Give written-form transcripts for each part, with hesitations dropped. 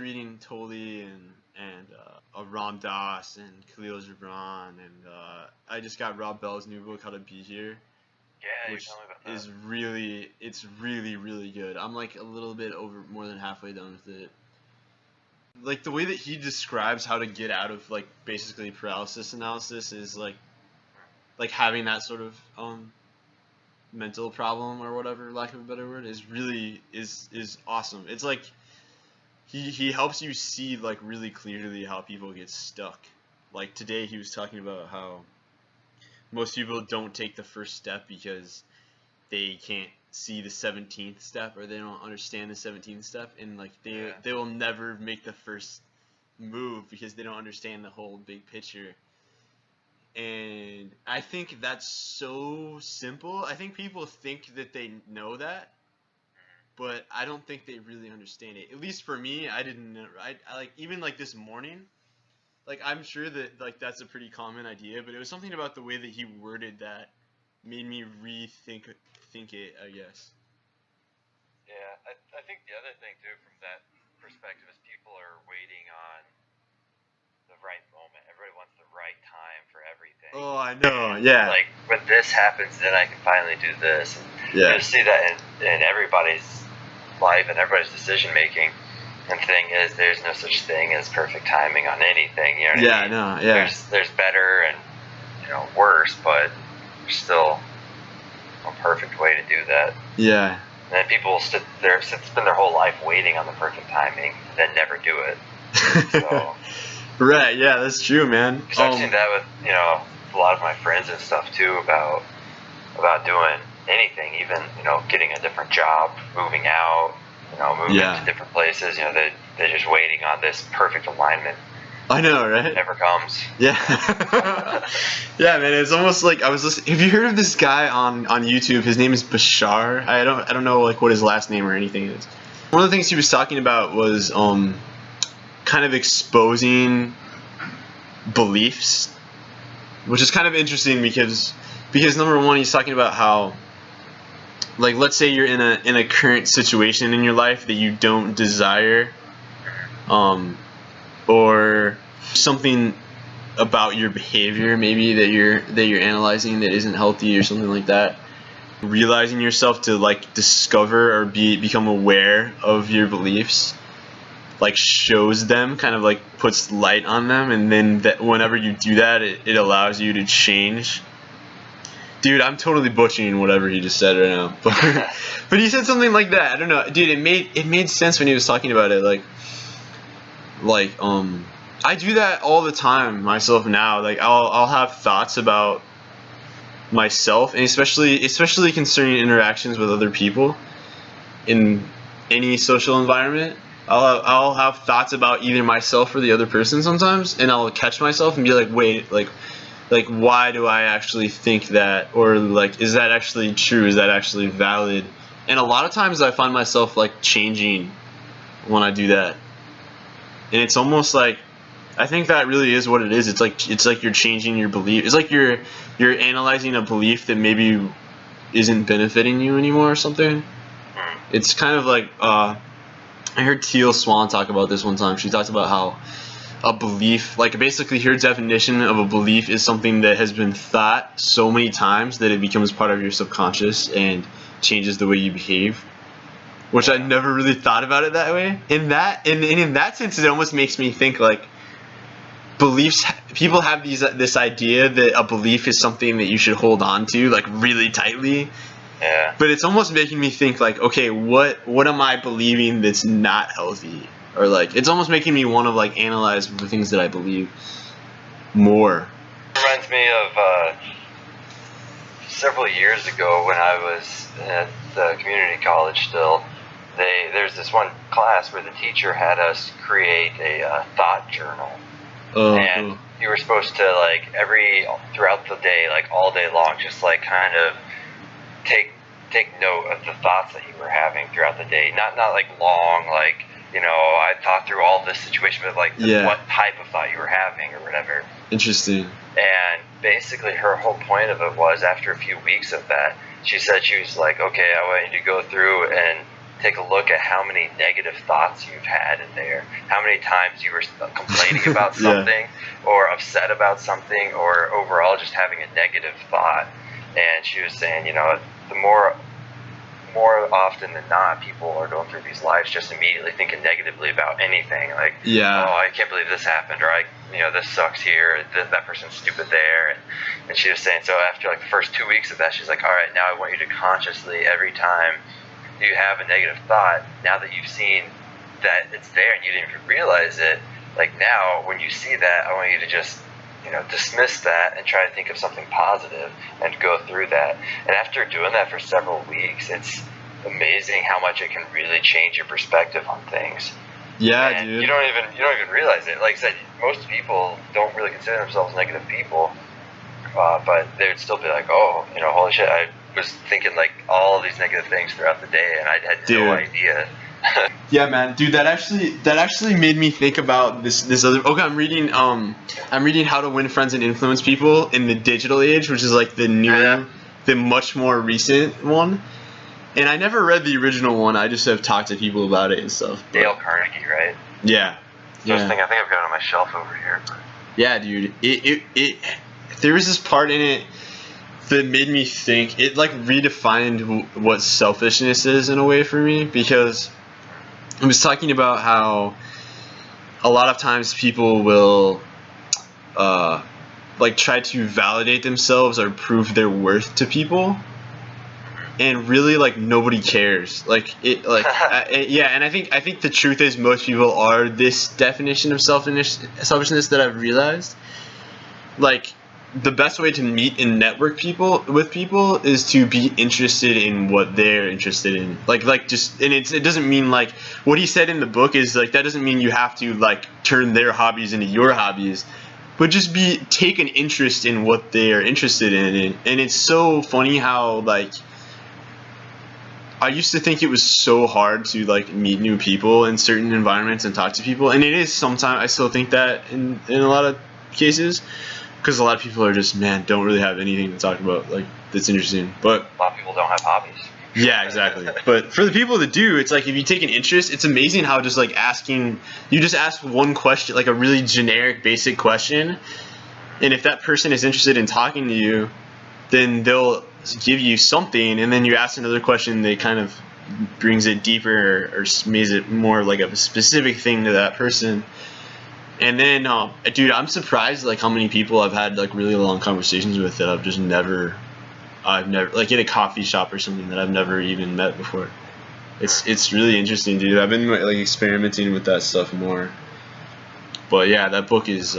reading Toli and Ram Dass and Khalil Gibran, and I just got Rob Bell's new book, How to Be Here, Yeah, which you told me about that. is really good. I'm like a little bit over, more than halfway done with it. Like the way that he describes how to get out of like basically paralysis analysis is like having that sort of mental problem or whatever, lack of a better word, is really is awesome. It's like he helps you see like really clearly how people get stuck. Like today he was talking about how most people don't take the first step because they can't see the 17th step, or they don't understand the 17th step, and like they will never make the first move because they don't understand the whole big picture. And I think that's so simple. I think people think that they know that, but I don't think they really understand it. At least for me, I didn't know. I like, even like this morning, like I'm sure that like that's a pretty common idea, but it was something about the way that he worded that made me rethink it, I guess. Yeah, I think the other thing too from that perspective is people are waiting on the right moment. Everybody wants the right time for everything. Oh, I know. Yeah. Like when this happens, then I can finally do this. And Yeah. you see that in everybody's life and everybody's decision making. And the thing is, there's no such thing as perfect timing on anything. You know what I mean? No, yeah. There's better and worse, but there's still a perfect way to do that. Yeah. And then people spend their whole life waiting on the perfect timing, and then never do it. So, right. Yeah, that's true, man. Because I've seen that with a lot of my friends and stuff too about doing anything, even getting a different job, moving out, moving to different places. They're just waiting on this perfect alignment. I know, right? It never comes. Yeah. Yeah, man. It's almost like I was listening. Have you heard of this guy on YouTube? His name is Bashar. I don't know like what his last name or anything is. One of the things he was talking about was kind of exposing beliefs, which is kind of interesting because number one, he's talking about how, like, let's say you're in a current situation in your life that you don't desire, or something about your behavior maybe that you're analyzing that isn't healthy or something like that. Realizing yourself to like discover or become aware of your beliefs, like shows them, kind of like puts light on them, and then whenever you do that, it allows you to change. Dude, I'm totally butchering whatever he just said right now, but he said something like that. I don't know, dude. It made sense when he was talking about it. Like I do that all the time myself now. Like I'll have thoughts about myself, and especially concerning interactions with other people in any social environment. I'll have thoughts about either myself or the other person sometimes, and I'll catch myself and be like, wait, like why do I actually think that, or like, is that actually true? Is that actually valid? And a lot of times I find myself like changing when I do that. And it's almost like, I think that really is what it is. It's like you're changing your belief. It's like you're analyzing a belief that maybe isn't benefiting you anymore or something. It's kind of like, I heard Teal Swan talk about this one time. She talked about how a belief, like basically her definition of a belief is something that has been thought so many times that it becomes part of your subconscious and changes the way you behave. Which I never really thought about it that way. In that sense, it almost makes me think like beliefs. People have this idea that a belief is something that you should hold on to like really tightly. Yeah. But it's almost making me think like, okay, what am I believing that's not healthy? Or like, it's almost making me want to like analyze the things that I believe more. It reminds me of several years ago when I was at the community college still. There's this one class where the teacher had us create a thought journal, and you were supposed to like throughout the day, like all day long, just like kind of take note of the thoughts that you were having throughout the day. Not like long, like I thought through all this situation, but like what type of thought you were having or whatever. Interesting. And basically, her whole point of it was, after a few weeks of that, she said she was like, okay, I want you to go through and take a look at how many negative thoughts you've had in there, how many times you were complaining about something or upset about something or overall just having a negative thought. And she was saying, you know, the more often than not, people are going through these lives just immediately thinking negatively about anything. Like, oh, I can't believe this happened, or this sucks here, that person's stupid there. And she was saying, so after like the first 2 weeks of that, she's like, all right, now I want you to consciously, every time you have a negative thought, now that you've seen that it's there and you didn't even realize it, like now when you see that, I want you to just, dismiss that and try to think of something positive and go through that. And after doing that for several weeks, it's amazing how much it can really change your perspective on things. Yeah, and dude. You don't even realize it. Like I said, most people don't really consider themselves negative people, but they would still be like, oh, holy shit, I was thinking like all these negative things throughout the day, and I had no idea. Yeah, man, dude, that actually made me think about this other. Okay, I'm reading How to Win Friends and Influence People in the Digital Age, which is like the new, the much more recent one. And I never read the original one. I just have talked to people about it and stuff. Dale Carnegie, right? Yeah. I think I've got it on my shelf over here. But. Yeah, dude. It there was this part in it that made me think. It like redefined what selfishness is in a way for me, because I was talking about how a lot of times people will like try to validate themselves or prove their worth to people, and really like nobody cares. Like it like and I think the truth is most people are this definition of selfishness that I've realized. Like the best way to meet and network with people is to be interested in what they're interested in. Like just, and it doesn't mean like what he said in the book is like, that doesn't mean you have to like turn their hobbies into your hobbies, but just take an interest in what they're interested in. And it's so funny how like, I used to think it was so hard to like meet new people in certain environments and talk to people. And it is sometimes, I still think that in a lot of cases. Because a lot of people are just, don't really have anything to talk about, like, that's interesting. But a lot of people don't have hobbies. Yeah, exactly. But for the people that do, it's like if you take an interest, it's amazing how just like you just ask one question, like a really generic, basic question, and if that person is interested in talking to you, then they'll give you something, and then you ask another question that kind of brings it deeper or makes it more like a specific thing to that person. And then, dude, I'm surprised like how many people I've had like really long conversations with that I've never like in a coffee shop or something that I've never even met before. It's really interesting, dude. I've been like experimenting with that stuff more. But yeah, that book is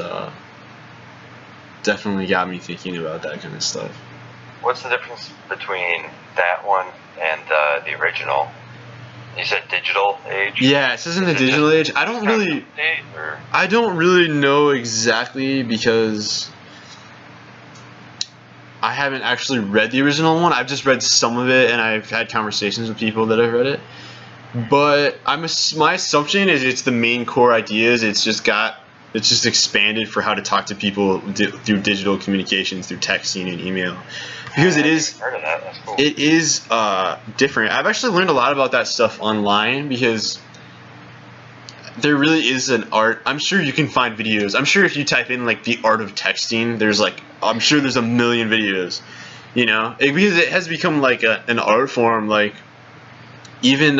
definitely got me thinking about that kind of stuff. What's the difference between that one and the original? You said digital age? Yeah, it says in the digital age. I don't really know exactly because I haven't actually read the original one. I've just read some of it, and I've had conversations with people that have read it. But my assumption is it's the main core ideas. It's just expanded for how to talk to people through digital communications, through texting and email. Because it is, heard of that. That's cool. It is different. I've actually learned a lot about that stuff online because there really is an art. I'm sure you can find videos. I'm sure if you type in like the art of texting, I'm sure there's a million videos, because it has become like an art form. Like even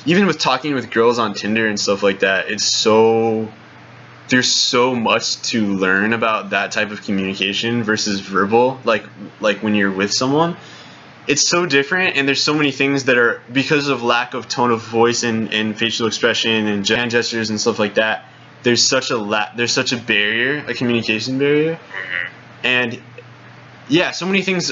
with talking with girls on Tinder and stuff like that, there's so much to learn about that type of communication versus verbal, like when you're with someone. It's so different, and there's so many things that are, because of lack of tone of voice and facial expression and hand gestures and stuff like that, there's such a barrier, a communication barrier. And yeah, so many things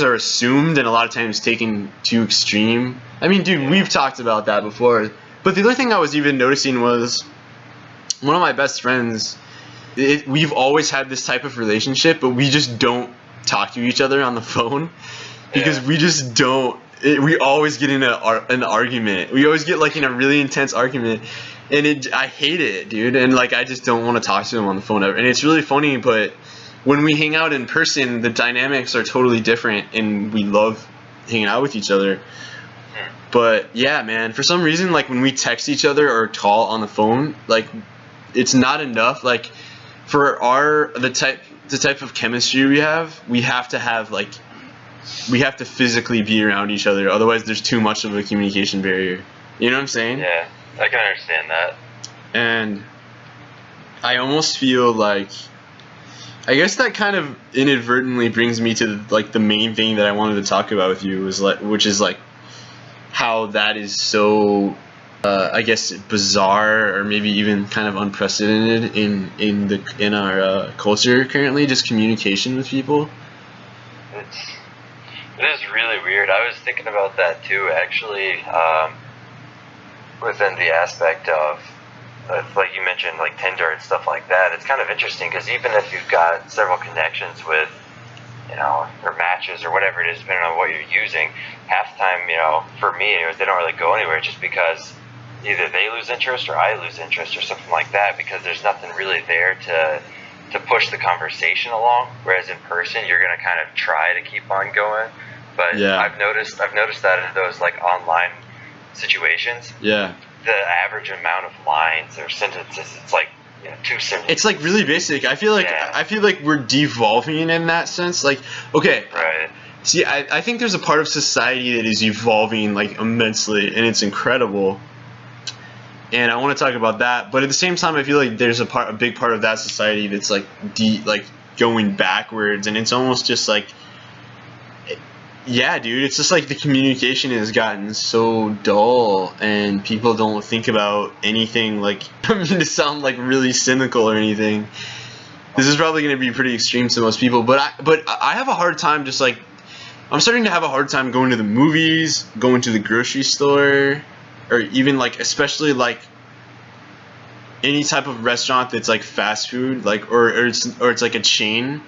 are assumed and a lot of times taken to extreme. I mean, dude, we've talked about that before. But the other thing I was even noticing was, one of my best friends, we've always had this type of relationship, but we just don't talk to each other on the phone because we just don't. We always get in an argument. We always get like in a really intense argument, and I hate it, dude. And like I just don't want to talk to him on the phone ever. And it's really funny, but when we hang out in person, the dynamics are totally different, and we love hanging out with each other. But yeah, man, for some reason, like when we text each other or call on the phone, like it's not enough. Like for the type of chemistry we have to have like we have to physically be around each other. Otherwise, there's too much of a communication barrier. You know what I'm saying? Yeah, I can understand that. And I almost feel like, I guess that kind of inadvertently brings me to like the main thing that I wanted to talk about with you, which is like how that is so, I guess, bizarre or maybe even kind of unprecedented in our culture currently. Just communication with people. It is really weird. I was thinking about that too, actually, within the aspect of like you mentioned, like Tinder and stuff like that. It's kind of interesting because even if you've got several connections with, or matches or whatever it is, depending on what you're using, half the time, for me anyways, they don't really go anywhere just because either they lose interest or I lose interest or something like that, because there's nothing really there to push the conversation along. Whereas in person, you're gonna kind of try to keep on going. But yeah. I've noticed that in those like online situations, yeah, the average amount of lines or sentences, it's like 2 sentences. It's like really basic. I feel like we're devolving in that sense. Like, okay, right. See, I think there's a part of society that is evolving like immensely, and it's incredible. And I want to talk about that, but at the same time, I feel like there's a big part of that society that's like going backwards, and it's almost just like, yeah, dude, it's just like the communication has gotten so dull, and people don't think about anything. Like, I mean, to sound like really cynical or anything, this is probably going to be pretty extreme to most people, but I have a hard time just like, I'm starting to have a hard time going to the movies, going to the grocery store, or even like, especially like any type of restaurant that's like fast food, like or it's like a chain.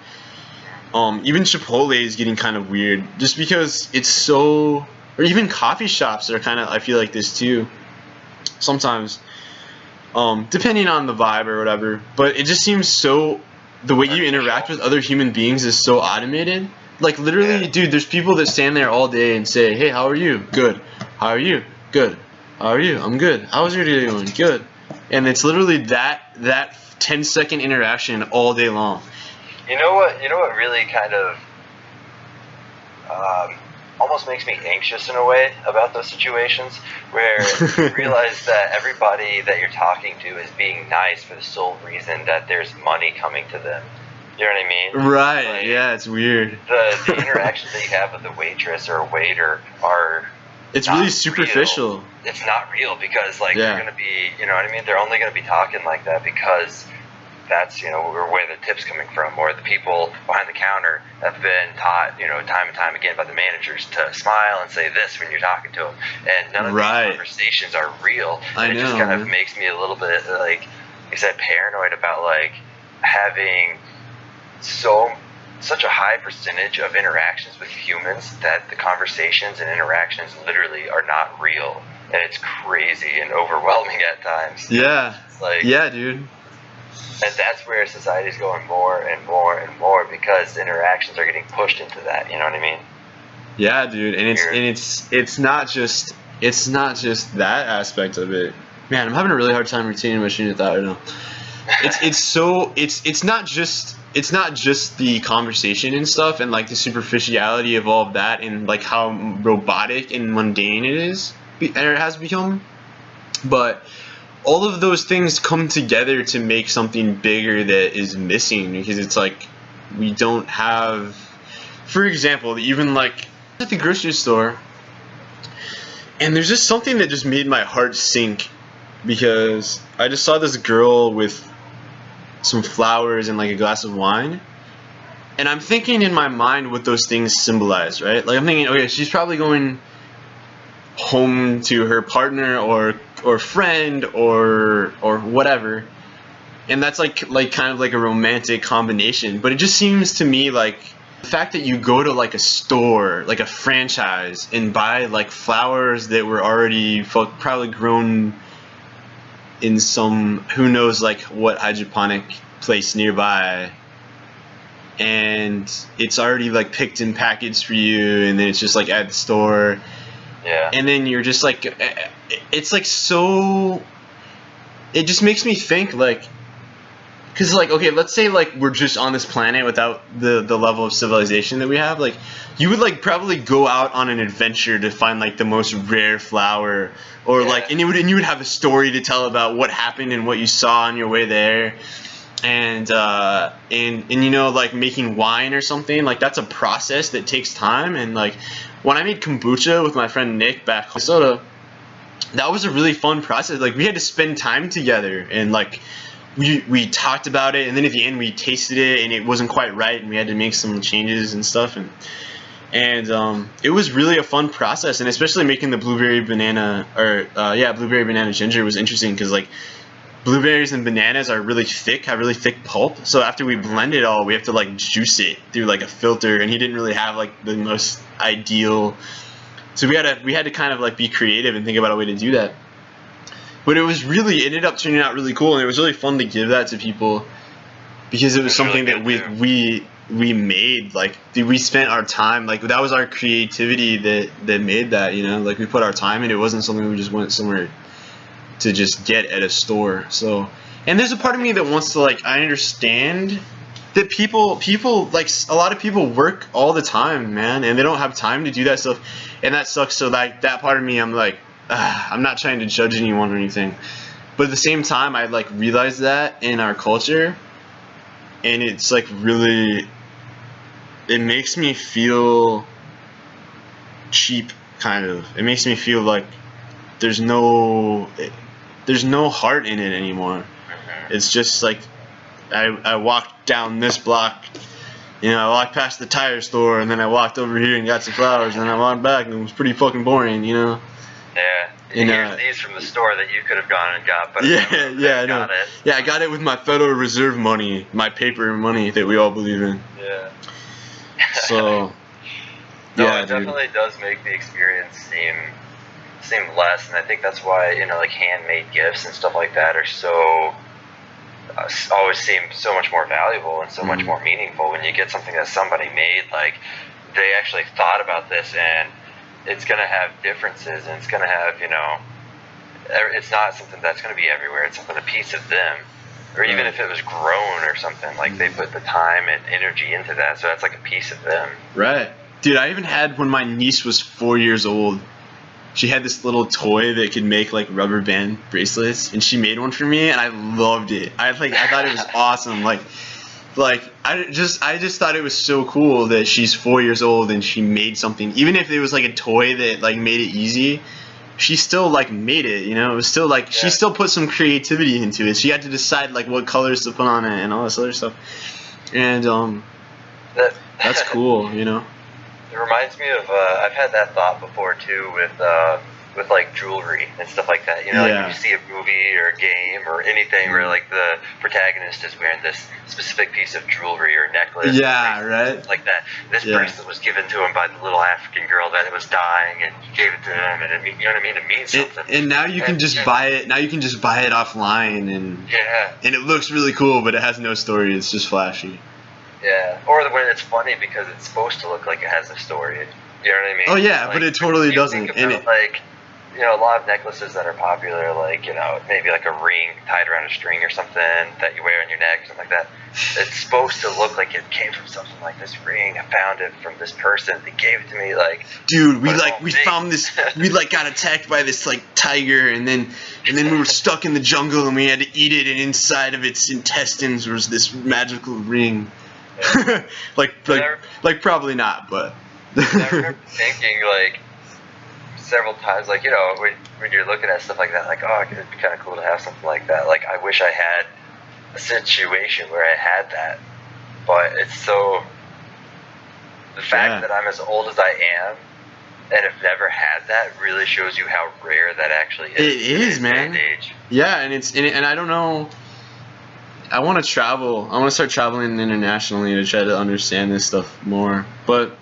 Even Chipotle is getting kind of weird, just because it's so, or even coffee shops are kind of, I feel like this too sometimes, depending on the vibe or whatever. But it just seems so, the way you interact with other human beings is so automated. Like literally, dude, there's people that stand there all day and say, hey, how are you? Good. How are you? Good. How are you? I'm good. How's your day going? Good. And it's literally that 10-second interaction all day long. You know what really kind of almost makes me anxious in a way about those situations, where you realize that everybody that you're talking to is being nice for the sole reason that there's money coming to them. You know what I mean? Right. Like, yeah, it's weird. The interactions that you have with the waitress or waiter are, it's really superficial. Real. It's not real, because like yeah. they're gonna be, you know what I mean? They're only gonna be talking like that because that's, where the tip's coming from, or the people behind the counter have been taught, time and time again by the managers to smile and say this when you're talking to them. And none of these conversations are real. And it just kind of makes me a little bit, like I said, paranoid about like having such a high percentage of interactions with humans that the conversations and interactions literally are not real. And it's crazy and overwhelming at times. Yeah. It's like, yeah, dude. And that's where society's going more and more and more, because interactions are getting pushed into that. You know what I mean? Yeah, dude. And it's not just that aspect of it. Man, I'm having a really hard time retaining my train of thought right now. It's not just the conversation and stuff, and like the superficiality of all of that, and like how robotic and mundane it has become, but all of those things come together to make something bigger that is missing, because it's like we don't have, for example, even like at the grocery store, and there's just something that just made my heart sink, because I just saw this girl with some flowers and like a glass of wine, and I'm thinking in my mind what those things symbolize, right? Like I'm thinking, okay, she's probably going home to her partner or friend or whatever, and that's like kind of like a romantic combination. But it just seems to me like the fact that you go to like a store, like a franchise, and buy like flowers that were already probably grown in some, who knows, like what hydroponic place nearby, and it's already like picked and packaged for you, and then it's just like at the store. Yeah. And then you're just like, it's like so. It just makes me think like, because like, okay, let's say like we're just on this planet without the level of civilization that we have. Like, you would like probably go out on an adventure to find like the most rare flower, or like, and you would have a story to tell about what happened and what you saw on your way there. And you know, like making wine or something, like that's a process that takes time. And like when I made kombucha with my friend Nick back in Minnesota, that was a really fun process. Like we had to spend time together, and like we talked about it, and then at the end we tasted it and it wasn't quite right, and we had to make some changes and stuff, and it was really a fun process. And especially making the blueberry banana ginger was interesting, because like blueberries and bananas are really thick, have really thick pulp. So after we blend it all, we have to like juice it through like a filter, and he didn't really have like the most ideal. So we had to kind of like be creative and think about a way to do that. But it ended up turning out really cool, and it was really fun to give that to people, because it was something that we made. Like we spent our time, like that was our creativity that made that, you know, like we put our time in. It wasn't something we just went somewhere to just get at a store. So, and there's a part of me that wants to, like, I understand that people like a lot of people work all the time, man, and they don't have time to do that stuff, and that sucks. So like that part of me, I'm like, I'm not trying to judge anyone or anything, but at the same time, I like realize that in our culture, and it's like really, it makes me feel cheap, kind of. It makes me feel like there's no heart in it anymore. It's just like I walked down this block, you know, I walked past the tire store, and then I walked over here and got some flowers, and then I walked back, and it was pretty fucking boring, you know. Yeah. And, here's these from the store that you could have gone and got, but I know. Yeah, I got it with my Federal Reserve money, my paper money that we all believe in. Yeah. So. No, yeah, it definitely does make the experience seem less, and I think that's why, you know, like handmade gifts and stuff like that are so always seem so much more valuable and so much more meaningful when you get something that somebody made. Like they actually thought about this, and it's gonna have differences, and it's gonna have, you know, it's not something that's gonna be everywhere. It's something, a piece of them, or even if it was grown or something, like they put the time and energy into that, so that's like a piece of them. Right. Dude, I even had, when my niece was 4 years old, she had this little toy that could make like rubber band bracelets, and she made one for me, and I loved it. I thought it was awesome. Like I just thought it was so cool that she's 4 years old and she made something. Even if it was like a toy that like made it easy, she still like made it, you know. It was still like, she still put some creativity into it. She had to decide like what colors to put on it and all this other stuff. And that's cool, you know. It reminds me of, I've had that thought before too with like jewelry and stuff like that. You know, like when you see a movie or a game or anything where like the protagonist is wearing this specific piece of jewelry or necklace. Yeah, right. Like that. This bracelet was given to him by the little African girl that was dying, and he gave it to him, and you know what I mean? It means something. And now you can just buy it. Now you can just buy it offline, and it looks really cool, but it has no story. It's just flashy. Yeah, or when it's funny because it's supposed to look like it has a story. You know what I mean? Oh yeah, like, but it totally doesn't. And it, like, you know, a lot of necklaces that are popular, like, you know, maybe like a ring tied around a string or something that you wear on your neck or something like that. It's supposed to look like it came from something like this ring. I found it from this person. They gave it to me. Like, dude, we found this. We like got attacked by this like tiger, and then we were stuck in the jungle, and we had to eat it, and inside of its intestines was this magical ring. like probably not, but I remember thinking like several times, like, you know, when you're looking at stuff like that, like, oh, it'd be kind of cool to have something like that. Like, I wish I had a situation where I had that, but it's so, the fact that I'm as old as I am and have never had that really shows you how rare that actually is. It is, man. Age. Yeah, and I don't know. I want to travel. I want to start traveling internationally to try to understand this stuff more. But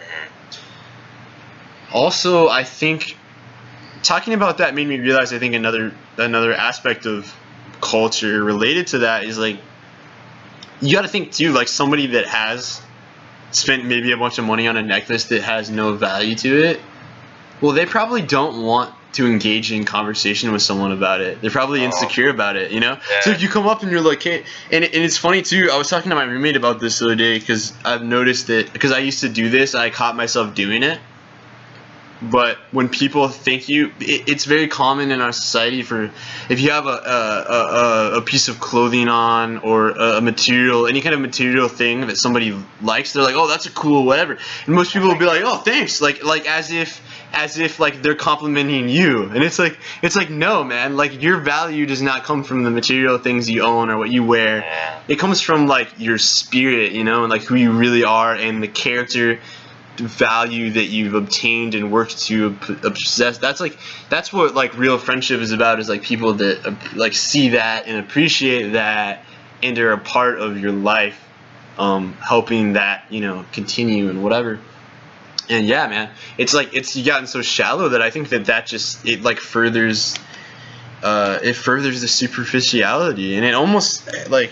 also, I think talking about that made me realize, I think another aspect of culture related to that is like, you got to think too, like somebody that has spent maybe a bunch of money on a necklace that has no value to it, Well, they probably don't want to engage in conversation with someone about it. They're probably insecure about it, you know? Yeah. So if you come up and you're like, hey, and it's funny too, I was talking to my roommate about this the other day because I've noticed that, because I used to do this, I caught myself doing it. But when people think it's very common in our society for, if you have a piece of clothing on or a material, any kind of material thing that somebody likes, they're like, oh, that's a cool whatever. And most people will be like, oh, thanks, like as if like they're complimenting you. And it's like no, man, like your value does not come from the material things you own or what you wear. Yeah. It comes from like your spirit, you know, and like who you really are and the character value that you've obtained and worked to possess. That's what like real friendship is about, is like people that like see that and appreciate that and are a part of your life, helping that, you know, continue and whatever. And yeah, man, it's you gotten so shallow that I think that just it like furthers the superficiality, and it almost like,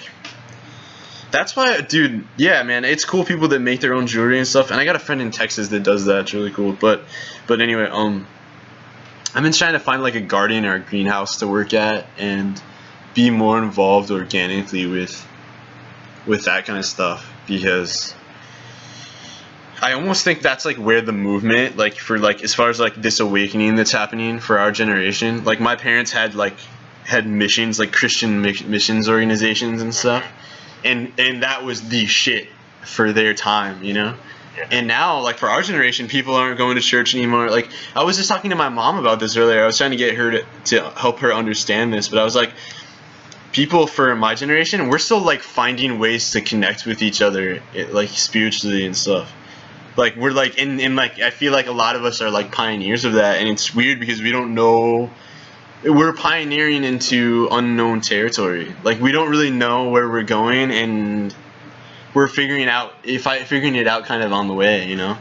that's why, dude, yeah, man, it's cool people that make their own jewelry and stuff. And I got a friend in Texas that does that. It's really cool. But anyway, I've been trying to find like a garden or a greenhouse to work at and be more involved organically with that kind of stuff, because I almost think that's like where the movement, like for like as far as like this awakening that's happening for our generation. Like my parents had missions, like Christian missions organizations and stuff. And that was the shit for their time, you know? Yeah. And now, like, for our generation, people aren't going to church anymore. Like, I was just talking to my mom about this earlier. I was trying to get her to help her understand this. But I was like, people for my generation, we're still, like, finding ways to connect with each other, like, spiritually and stuff. Like, we're, like, in like, I feel like a lot of us are, like, pioneers of that. And it's weird because we don't know. We're pioneering into unknown territory. Like, we don't really know where we're going, and we're figuring it out kind of on the way, you know?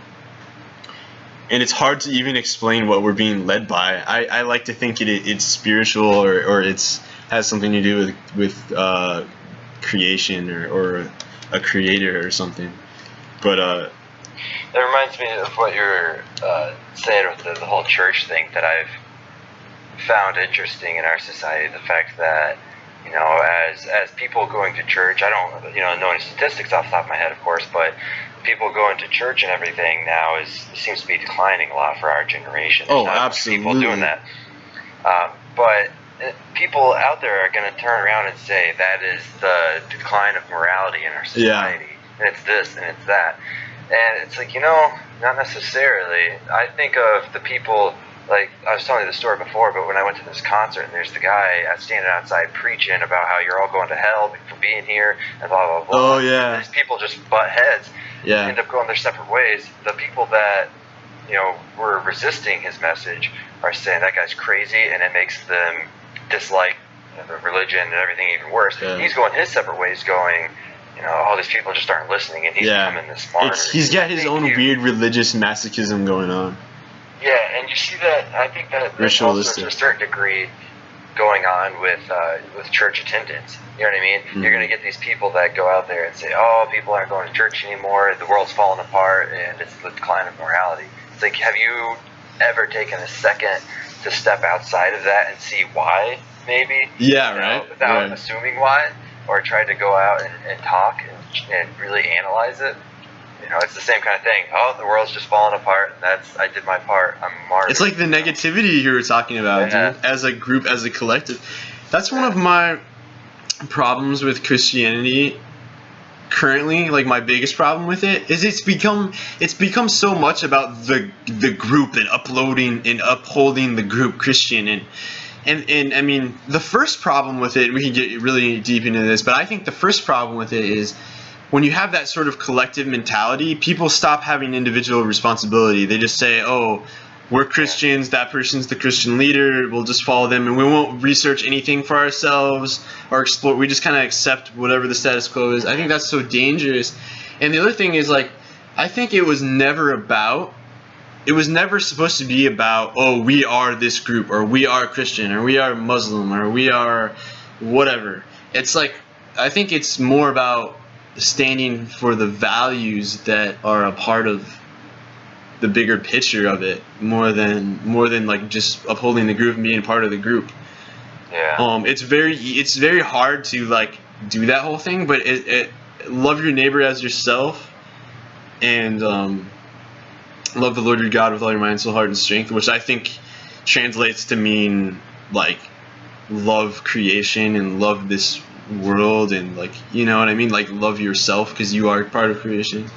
And it's hard to even explain what we're being led by. I like to think it's spiritual, or has something to do with creation or a creator or something. But it reminds me of what you're saying with the whole church thing that I've found interesting in our society. The fact that, you know, as people going to church, I don't, you know any statistics off the top of my head, of course, but people going to church and everything now seems to be declining a lot for our generation. There's not absolutely people doing that. But people out there are going to turn around and say that is the decline of morality in our society. Yeah. And it's this and it's that. And it's like, you know, not necessarily. I think of the people, like I was telling you the story before, but when I went to this concert and there's the guy standing outside preaching about how you're all going to hell for being here and blah, blah, blah. Oh, yeah. There's people just butt heads, yeah, end up going their separate ways. The people that, you know, were resisting his message are saying that guy's crazy, and it makes them dislike the religion and everything even worse. Yeah. He's going his separate ways, going, you know, all these people just aren't listening, and he's becoming this martyr. He's got his own weird religious masochism going on. Yeah, and you see that, I think that there's also to a certain degree going on with church attendance. You know what I mean? Mm-hmm. You're going to get these people that go out there and say, oh, people aren't going to church anymore, the world's falling apart, and it's the decline of morality. It's like, have you ever taken a second to step outside of that and see why, maybe? Yeah, right. Without assuming why, or tried to go out and talk and really analyze it? You know, it's the same kind of thing. Oh, the world's just falling apart. I did my part. I'm a martyr. It's like the negativity you were talking about, dude, as a group, as a collective. That's one of my problems with Christianity currently. Like, my biggest problem with it is it's become so much about the group and uploading and upholding the group Christian and I mean, the first problem with it, we can get really deep into this, but I think the first problem with it is, when you have that sort of collective mentality, people stop having individual responsibility. They just say, oh, we're Christians, that person's the Christian leader, we'll just follow them, and we won't research anything for ourselves or explore. We just kind of accept whatever the status quo is. I think that's so dangerous. And the other thing is, like, I think it was never supposed to be about, oh, we are this group, or we are Christian, or we are Muslim, or we are whatever. It's like, I think it's more about standing for the values that are a part of the bigger picture of it more than like just upholding the group and being part of the group. Yeah. It's very hard to like do that whole thing, but love your neighbor as yourself, and love the Lord your God with all your mind, soul, heart, and strength, which I think translates to mean like love creation and love this world, and like, you know what I mean, like love yourself because you are part of creation.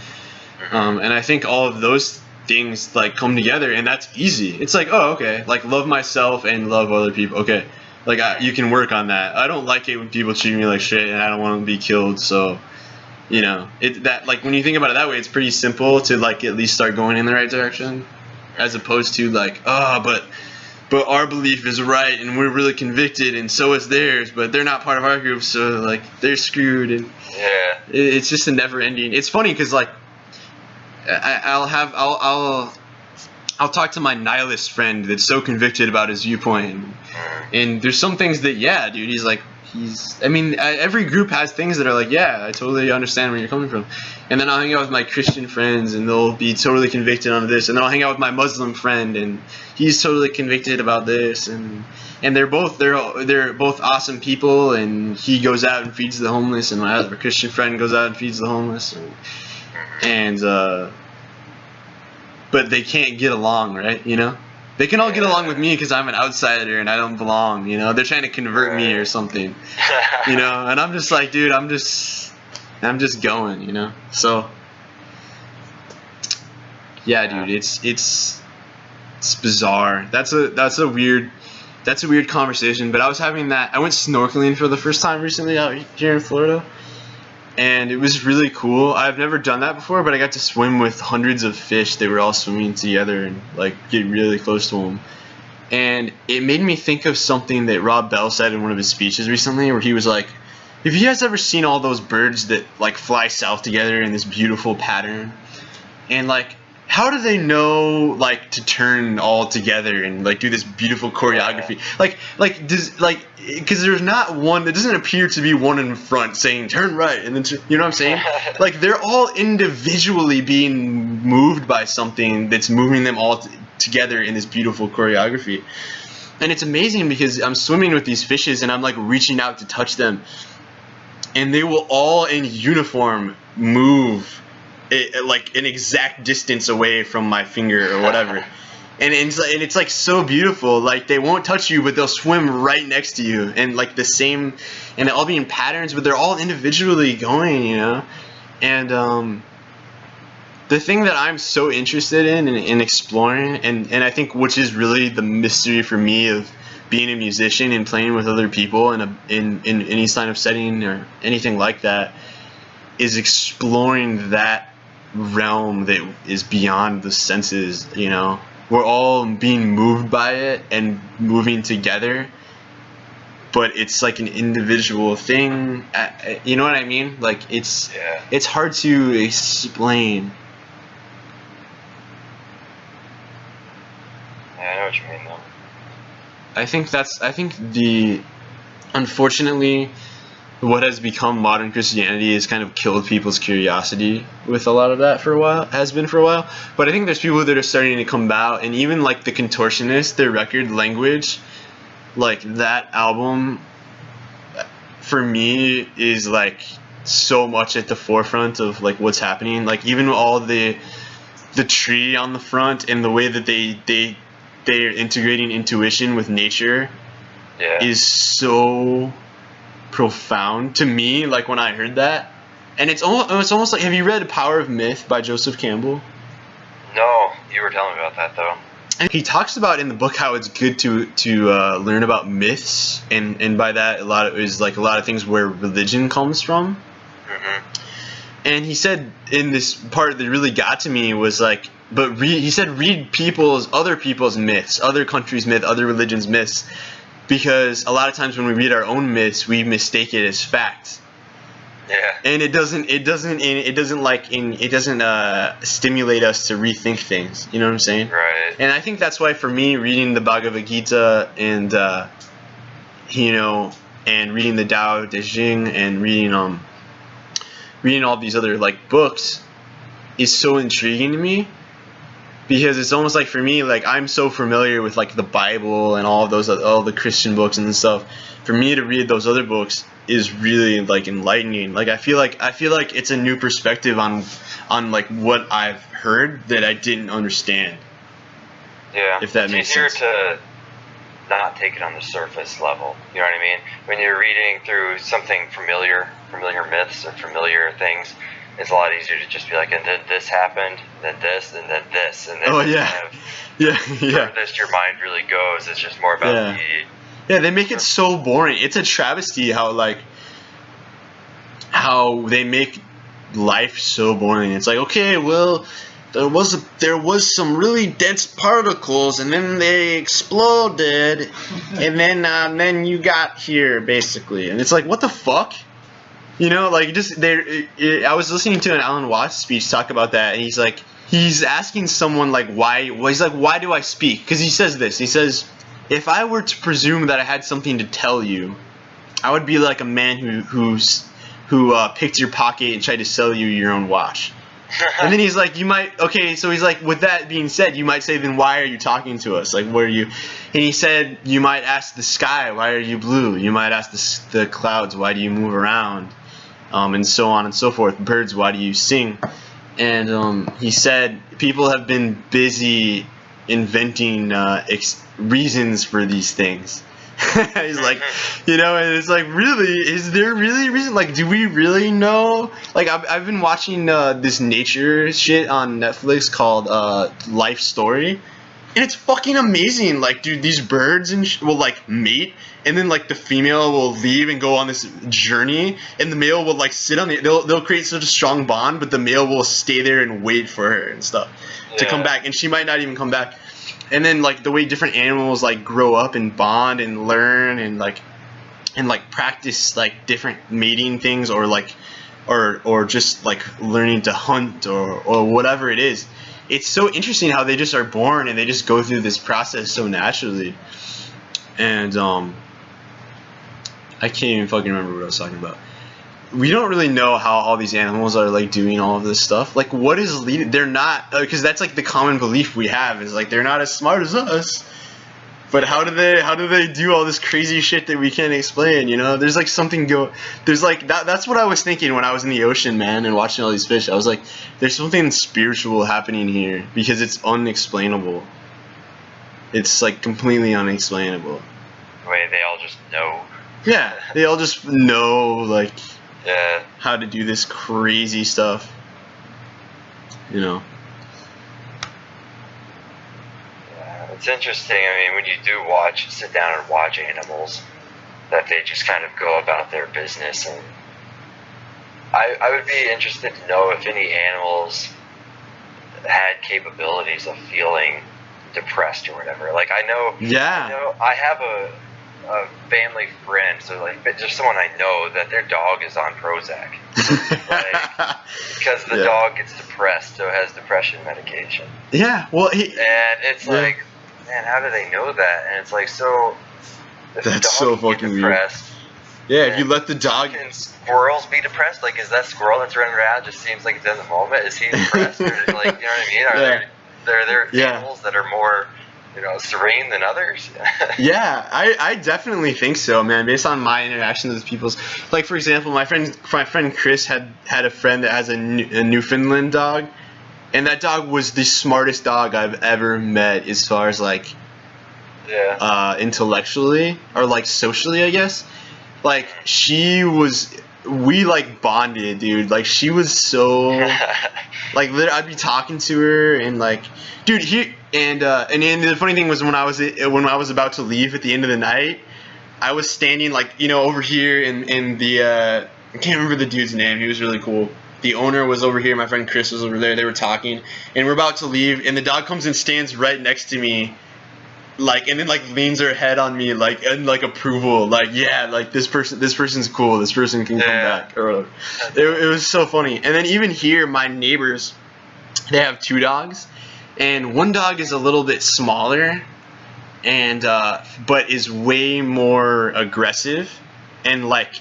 And I think all of those things like come together, and that's easy. It's like, oh, okay, like love myself and love other people. Okay, like you can work on that. I don't like it when people treat me like shit, and I don't want to be killed. So, you know, that like when you think about it that way, it's pretty simple to like at least start going in the right direction, as opposed to like, oh, but our belief is right, and we're really convicted, and so is theirs, but they're not part of our group, so like they're screwed, and Yeah. it's just a never ending. It's funny because like I'll talk to my nihilist friend that's so convicted about his viewpoint, and there's some things that, yeah, dude, I mean, every group has things that are like, yeah, I totally understand where you're coming from. And then I'll hang out with my Christian friends, and they'll be totally convicted on this. And then I'll hang out with my Muslim friend, and he's totally convicted about this. And they're both awesome people. And he goes out and feeds the homeless, and my other Christian friend goes out and feeds the homeless. But they can't get along, right? You know? They can all get along with me because I'm an outsider and I don't belong, you know? They're trying to convert me or something, you know? And I'm just like, dude, I'm just going, you know? So, yeah, dude, it's bizarre. That's a weird conversation. But I went snorkeling for the first time recently out here in Florida. And it was really cool. I've never done that before, but I got to swim with hundreds of fish. They were all swimming together and like get really close to them. And it made me think of something that Rob Bell said in one of his speeches recently, where he was like, have you guys ever seen all those birds that like fly south together in this beautiful pattern? And like, how do they know like to turn all together and like do this beautiful choreography? Because there's not one, there doesn't appear to be one in front saying turn right and then you know what I'm saying? Like they're all individually being moved by something that's moving them all together in this beautiful choreography. And it's amazing because I'm swimming with these fishes and I'm like reaching out to touch them, and they will all in uniform move like an exact distance away from my finger or whatever. And it's like so beautiful. Like they won't touch you, but they'll swim right next to you, and like the same, and they'll all be in patterns, but they're all individually going, you know. And the thing that I'm so interested in exploring, and I think which is really the mystery for me of being a musician and playing with other people in any kind of setting or anything like that, is exploring that realm that is beyond the senses, you know. We're all being moved by it and moving together, but it's like an individual thing, you know what I mean? Like it's hard to explain. Yeah, I know what you mean though. I think unfortunately what has become modern Christianity has kind of killed people's curiosity with a lot of that for a while. But I think there's people that are starting to come out, and even like the Contortionists, their record Language, like that album for me is like so much at the forefront of like what's happening. Like even all the tree on the front and the way that they're integrating intuition with nature is so profound to me. Like when I heard that, and it's almost like, have you read Power of Myth by Joseph Campbell? No, you were telling me about that though. And he talks about in the book how it's good to learn about myths, and by that a lot of things where religion comes from. And he said in this part that really got to me was like, he said read other people's myths, other countries' myths, other religions' myths, because a lot of times when we read our own myths, we mistake it as fact. Yeah. And it doesn't stimulate us to rethink things. You know what I'm saying? Right. And I think that's why for me, reading the Bhagavad Gita and you know, and reading the Tao Te Ching and reading all these other like books is so intriguing to me, because it's almost like for me, like I'm so familiar with like the Bible and all the Christian books and stuff. For me to read those other books is really like enlightening. Like I feel like it's a new perspective on like what I've heard that I didn't understand. Yeah, if that makes sense. It's easier to not take it on the surface level. You know what I mean? When you're reading through something familiar myths or familiar things, it's a lot easier to just be like, and then this happened, then this, and then this, and then oh yeah, kind of yeah. furthest your mind really goes. It's just more about yeah. They make it so boring. It's a travesty how they make life so boring. It's like, okay, well, there was some really dense particles, and then they exploded, and then you got here basically, and it's like, what the fuck, you know? Like just I was listening to an Alan Watts speech talk about that, and he's asking someone like why do I speak? Because he says this. He says, if I were to presume that I had something to tell you, I would be like a man who picked your pocket and tried to sell you your own watch. And then he's like, so he's like, with that being said, you might say, then why are you talking to us? Like, what are you? And he said, you might ask the sky, why are you blue? You might ask the clouds, why do you move around? And so on and so forth. Birds, why do you sing? And he said, people have been busy inventing reasons for these things. He's like, you know, and it's like, really, is there really a reason? Like, do we really know? Like, I've been watching this nature shit on Netflix called Life Story, and it's fucking amazing. Like, dude, these birds will like mate, and then like the female will leave and go on this journey, and the male will like sit on they'll create such a strong bond, but the male will stay there and wait for her and stuff to come back, and she might not even come back. And then like the way different animals like grow up and bond and learn and practice like different mating things, or like or just like learning to hunt or whatever it is. It's so interesting how they just are born and they just go through this process so naturally. And I can't even fucking remember what I was talking about. We don't really know how all these animals are like doing all of this stuff. Like, what is leading? They're not, because that's like the common belief we have is like they're not as smart as us. But how do they do all this crazy shit that we can't explain? You know, there's like something there's like that's what I was thinking when I was in the ocean, man, and watching all these fish. I was like, there's something spiritual happening here because it's unexplainable. It's like completely unexplainable. Wait, they all just know. Yeah, they all just know like. Yeah. How to do this crazy stuff, you know. Yeah, it's interesting. I mean, when you do sit down and watch animals, that they just kind of go about their business, and I would be interested to know if any animals had capabilities of feeling depressed or whatever. Like I know I have a family friend, so like just someone I know that their dog is on Prozac, like, because the dog gets depressed, so it has depression medication. Yeah, well, and it's like, man, how do they know that? And it's like, so if that's the dog so fucking depressed, weird. Yeah, if you let the dog. Can squirrels be depressed? Like, is that squirrel that's running around just seems like it's in the moment? Is he depressed? Or, like, you know what I mean? Are there animals that are more, you know, serene than others? Yeah, I definitely think so, man. Based on my interactions with people, like for example, my friend Chris had a friend that has a Newfoundland dog, and that dog was the smartest dog I've ever met as far as like, intellectually or like socially, I guess. Like we like bonded, dude. Like she was so, like I'd be talking to her and like, dude, and the funny thing was when I was about to leave at the end of the night, I was standing like, you know, over here in the I can't remember the dude's name. He was really cool. The owner was over here. My friend Chris was over there. They were talking, and we're about to leave, and the dog comes and stands right next to me, like, and then like leans her head on me, like, and like approval, like, yeah, like this person's cool. This person can come back or whatever. It was so funny. And then even here, my neighbors, they have 2 dogs. And one dog is a little bit smaller, and but is way more aggressive, and like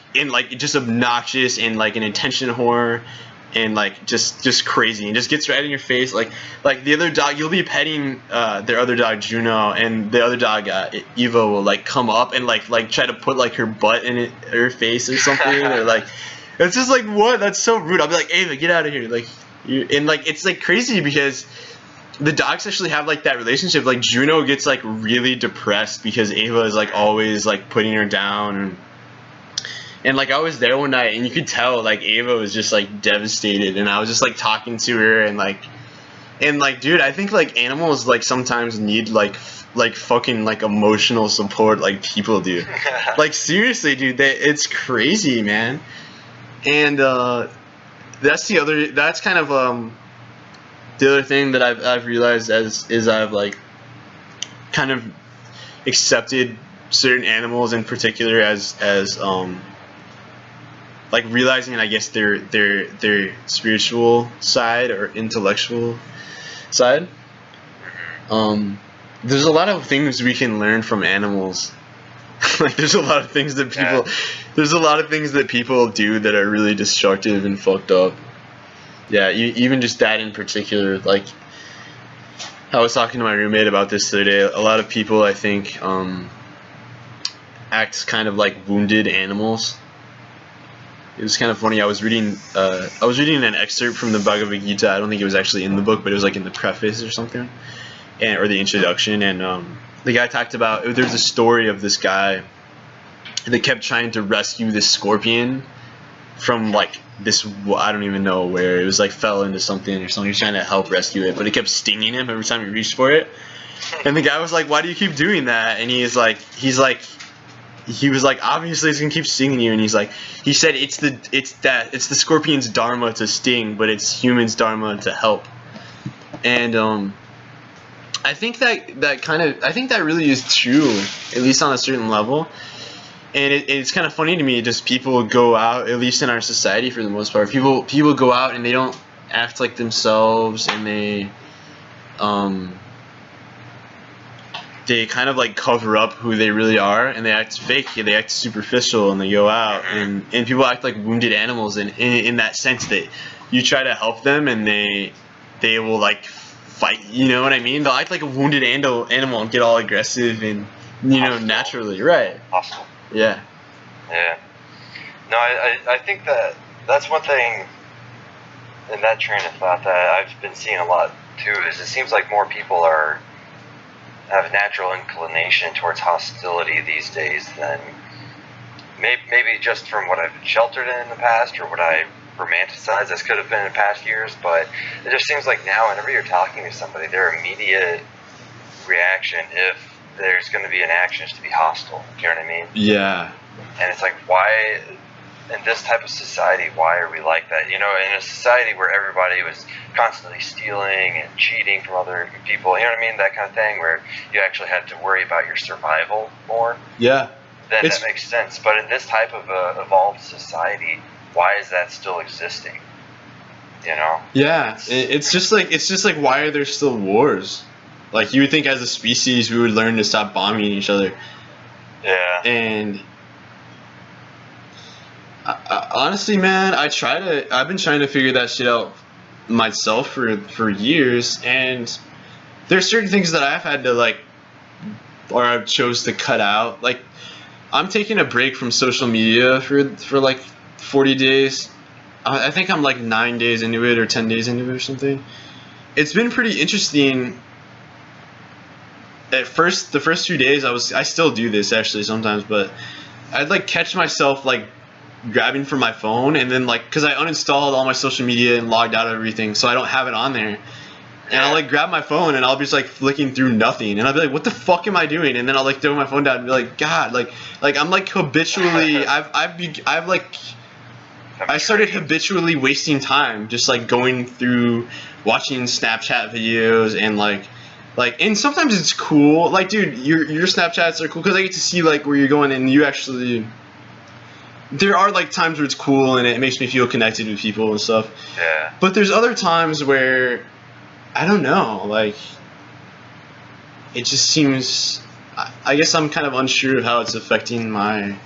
just obnoxious and like an attention whore, and like just crazy, and just gets right in your face. Like the other dog, you'll be petting their other dog Juno, and the other dog Eva will like come up and like try to put like her butt in her face or something, or like it's just like, what? That's so rude. I'll be like, Ava, get out of here, like and like it's like crazy because the dogs actually have like that relationship. Like Juno gets like really depressed because Ava is like always like putting her down. And like I was there one night, and you could tell like Ava was just like devastated, and I was just like talking to her, and like dude, I think like animals like sometimes need like fucking like emotional support like people do. Like seriously, dude, it's crazy, man. And that's kind of the other thing that I've realized is I've like kind of accepted certain animals in particular as like realizing, I guess, their spiritual side or intellectual side. There's a lot of things we can learn from animals. Like there's a lot of things that people do that are really destructive and fucked up. Yeah, even just that in particular. Like I was talking to my roommate about this the other day. A lot of people, I think, act kind of like wounded animals. It was kind of funny. I was reading an excerpt from the Bhagavad Gita. I don't think it was actually in the book, but it was like in the preface or something, or the introduction. And the guy talked about, there's a story of this guy that kept trying to rescue this scorpion from like this, I don't even know where. It was like fell into something or something. He was trying to help rescue it, but it kept stinging him every time he reached for it. And the guy was like, "Why do you keep doing that?" And he was like, obviously it's gonna keep stinging you. And he said it's the scorpion's dharma to sting, but it's humans' dharma to help. And I think that really is true, at least on a certain level. And it's kind of funny to me, just people go out, at least in our society for the most part, people go out and they don't act like themselves, and they kind of like cover up who they really are, and they act fake, they act superficial, and they go out and people act like wounded animals in that sense that you try to help them and they will like fight, you know what I mean? They'll act like a wounded animal and get all aggressive and, you know, naturally, right? Hostile. Yeah. Yeah. No, I think that's one thing in that train of thought that I've been seeing a lot too, is it seems like more people have a natural inclination towards hostility these days than maybe just from what I've been sheltered in the past, or what I romanticized this could have been in past years. But it just seems like now, whenever you're talking to somebody, their immediate reaction, if there's going to be an action, is to be hostile. You know what I mean? Yeah. And it's like, why, in this type of society, why are we like that? You know, in a society where everybody was constantly stealing and cheating from other people, you know what I mean? That kind of thing, where you actually had to worry about your survival more. Yeah. Then that makes sense. But in this type of evolved society, why is that still existing? You know? Yeah. It's just like, why are there still wars? Like, you would think as a species we would learn to stop bombing each other. Yeah. And honestly, man, I've been trying to figure that shit out myself for years, and there's certain things that I've had to like, or I've chose to cut out. Like, I'm taking a break from social media for like 40 days. I think I'm like 9 days into it, or 10 days into it or something. It's been pretty interesting. At first, the first 2 days, I still do this actually sometimes, but I'd like catch myself like grabbing for my phone, and then like, because I uninstalled all my social media and logged out of everything, so I don't have it on there. And I'll like grab my phone and I'll be just like flicking through nothing, and I'll be like, what the fuck am I doing? And then I'll like throw my phone down and be like, God, like I'm like habitually I started habitually wasting time just like going through watching Snapchat videos, and like and sometimes it's cool, like, dude, your Snapchats are cool because I get to see like where you're going, and you actually, there are like times where it's cool and it makes me feel connected with people and stuff. Yeah. But there's other times where I don't know, like, it just seems, I guess I'm kind of unsure of how it's affecting my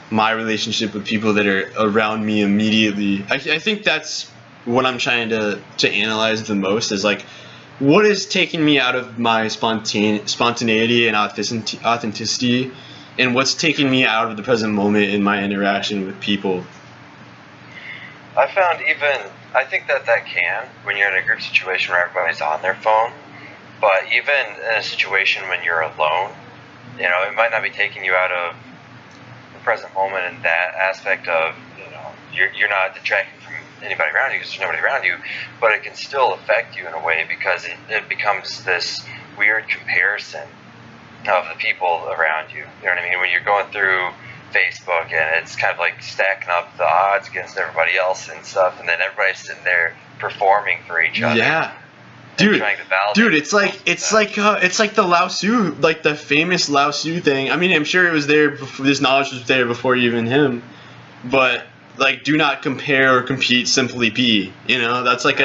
relationship with people that are around me immediately. I think that's what I'm trying to analyze the most is like, what is taking me out of my spontaneity and authenticity, and what's taking me out of the present moment in my interaction with people. I found I think that can, when you're in a group situation where everybody's on their phone, but even in a situation when you're alone, you know, it might not be taking you out of the present moment in that aspect of, you know, you're not detracting from anybody around you because there's nobody around you, but it can still affect you in a way because it becomes this weird comparison of the people around you. You know what I mean? When you're going through Facebook and it's kind of like stacking up the odds against everybody else and stuff, and then everybody's sitting there performing for each other. Yeah. Dude, it's like the Lao Tzu, like the famous Lao Tzu thing. I mean, I'm sure it was there before, this knowledge was there before even him, but like, do not compare or compete, simply be. You know, that's like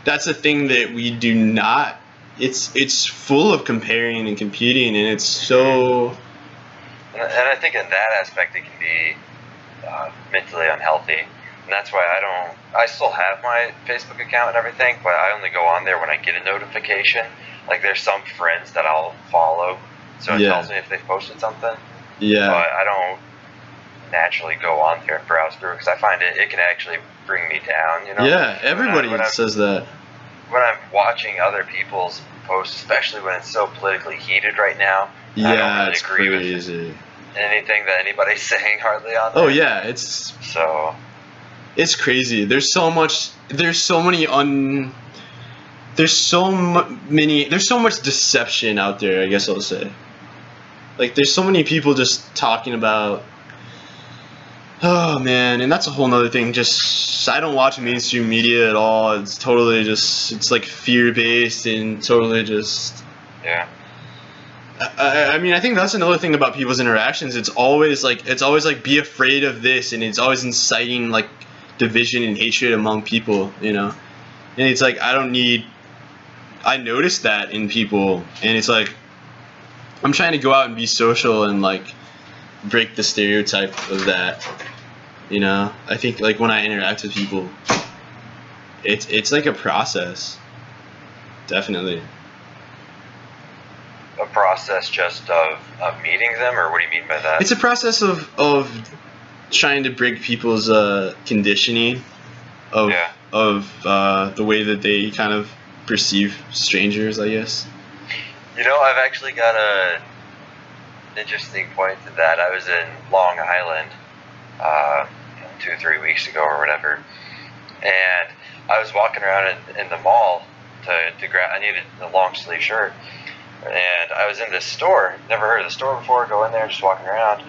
that's a thing that we do not. It's full of comparing and competing, and it's so. And I think in that aspect it can be mentally unhealthy. And that's why I still have my Facebook account and everything, but I only go on there when I get a notification. Like, there's some friends that I'll follow, so it tells me if they've posted something. Yeah. But I don't naturally go on there and browse through, because I find it can actually bring me down, you know? Yeah, everybody says that. When I'm watching other people's posts, especially when it's so politically heated right now, I don't really it's agree crazy. with anything that anybody's saying hardly on there. Oh yeah, it's crazy. There's so much deception out there, I guess I'll say. Like, there's so many people just talking about, oh man, and that's a whole nother thing. Just, I don't watch mainstream media at all. It's totally just, it's like fear-based and totally just, yeah. I mean, I think that's another thing about people's interactions. It's always like be afraid of this, and it's always inciting like division and hatred among people, you know. And it's like, I noticed that in people, and it's like, I'm trying to go out and be social and like break the stereotype of that, you know. I think like when I interact with people, it's like a process, definitely. A process just of meeting them, or what do you mean by that? It's a process of trying to break people's conditioning of the way that they kind of perceive strangers, I guess. You know, I've actually got an interesting point to that. I was in Long Island 2 or 3 weeks ago or whatever, and I was walking around in the mall to grab. I needed a long sleeve shirt. And I was in this store, never heard of the store before, go in there, just walking around,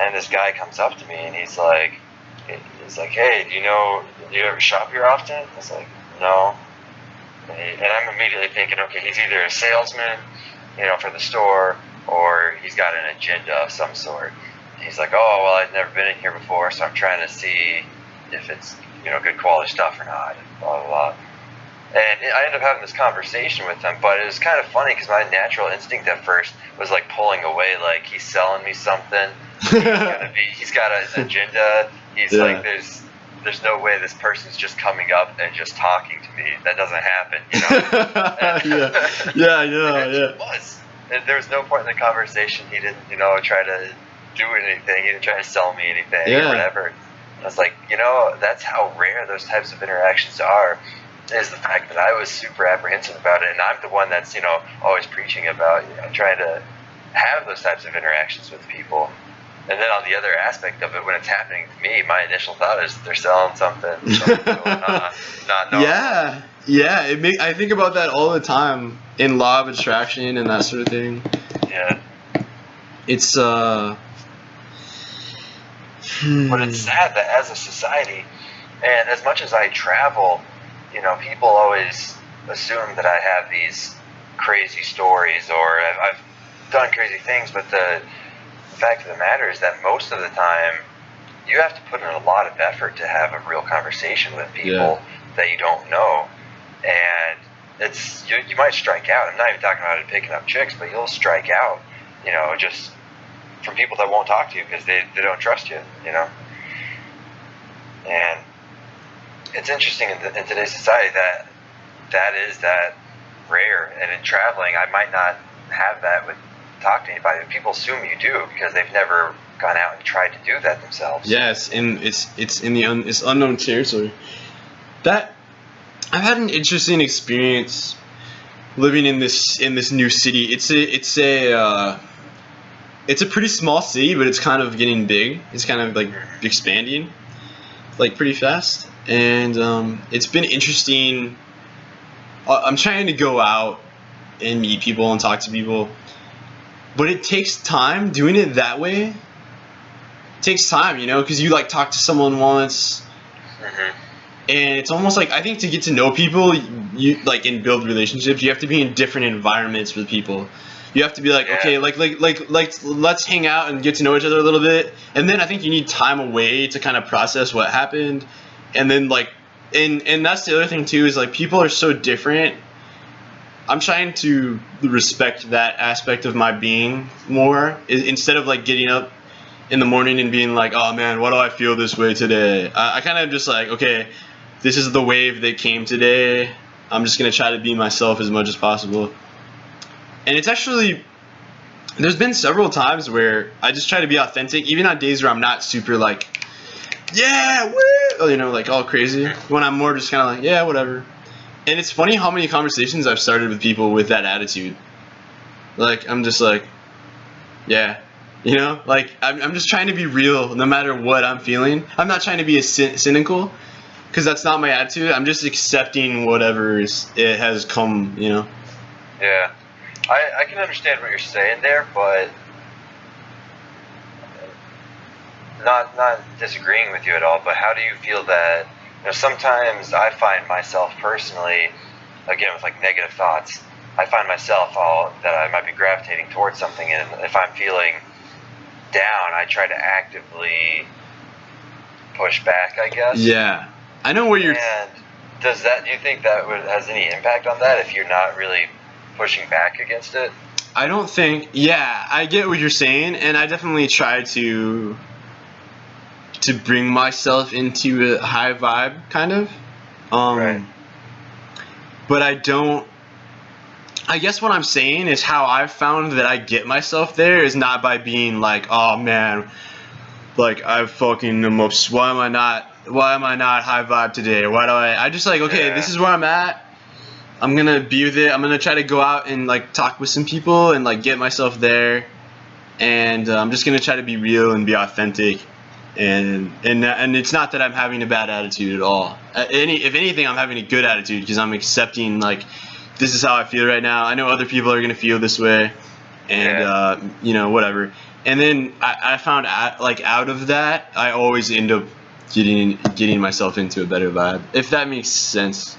and this guy comes up to me, and he's like, hey, do you ever shop here often? I was like, no. And I'm immediately thinking, okay, he's either a salesman, you know, for the store, or he's got an agenda of some sort. And he's like, oh, well, I've never been in here before, so I'm trying to see if it's, you know, good quality stuff or not, and blah, blah, blah. And I ended up having this conversation with him, but it was kind of funny because my natural instinct at first was like pulling away, like he's selling me something. He's got an agenda. He's like, there's no way this person's just coming up and just talking to me. That doesn't happen, you know. It was. And there was no point in the conversation. He didn't, you know, try to do anything. He didn't try to sell me anything or whatever. And I was like, you know, that's how rare those types of interactions are. Is the fact that I was super apprehensive about it, and I'm the one that's, you know, always preaching about, you know, trying to have those types of interactions with people. And then on the other aspect of it, when it's happening to me, my initial thought is they're selling something going on, not knowing. I think about that all the time in law of attraction and that sort of thing. Yeah. It's But it's sad that as a society, and as much as I travel, you know, people always assume that I have these crazy stories or I've done crazy things, but the fact of the matter is that most of the time you have to put in a lot of effort to have a real conversation with people that you don't know, and it's you might strike out. I'm not even talking about it picking up chicks, but you'll strike out, you know, just from people that won't talk to you because they don't trust you, you know. And it's interesting in today's society that is that rare. And in traveling, I might not have that with talk to anybody. People assume you do because they've never gone out and tried to do that themselves. Yes, and it's in the it's unknown territory. That I've had an interesting experience living in this new city. It's a pretty small city, but it's kind of getting big. It's kind of like expanding, like pretty fast, and it's been interesting. I'm trying to go out and meet people and talk to people, but it takes time doing it that way. It takes time, you know, because you like talk to someone once, and it's almost like I think to get to know people, you like and build relationships, you have to be in different environments with people. You have to be like, okay, like let's hang out and get to know each other a little bit, and then I think you need time away to kind of process what happened, and then like, and that's the other thing too is like people are so different. I'm trying to respect that aspect of my being more instead of like getting up in the morning and being like, oh man, why do I feel this way today? I kind of just like, okay, this is the wave that came today. I'm just gonna try to be myself as much as possible. And it's actually, there's been several times where I just try to be authentic, even on days where I'm not super like, yeah, woo, you know, like all crazy. When I'm more just kind of like, yeah, whatever. And it's funny how many conversations I've started with people with that attitude. Like, I'm just like, yeah, you know, like I'm just trying to be real no matter what I'm feeling. I'm not trying to be cynical because that's not my attitude. I'm just accepting whatever it has come, you know. Yeah. I can understand what you're saying there, but not disagreeing with you at all. But how do you feel that, you know, sometimes I find myself personally, again with like negative thoughts, I find myself that I might be gravitating towards something, and if I'm feeling down, I try to actively push back, I guess. Yeah, I know where you're. And do you think that has any impact on that if you're not really pushing back against it? I don't think. Yeah, I get what you're saying, and I definitely try to bring myself into a high vibe, kind of. Right. But I don't. I guess what I'm saying is how I've found that I get myself there is not by being like, oh man, like I fucking am ups. Why am I not high vibe today? Why do I just like, okay, this is where I'm at. I'm gonna be with it. I'm gonna try to go out and like talk with some people and like get myself there, and I'm just gonna try to be real and be authentic, and it's not that I'm having a bad attitude at all. If anything, I'm having a good attitude because I'm accepting like this is how I feel right now. I know other people are gonna feel this way, and you know, whatever. And then I found out of that, I always end up getting myself into a better vibe, if that makes sense.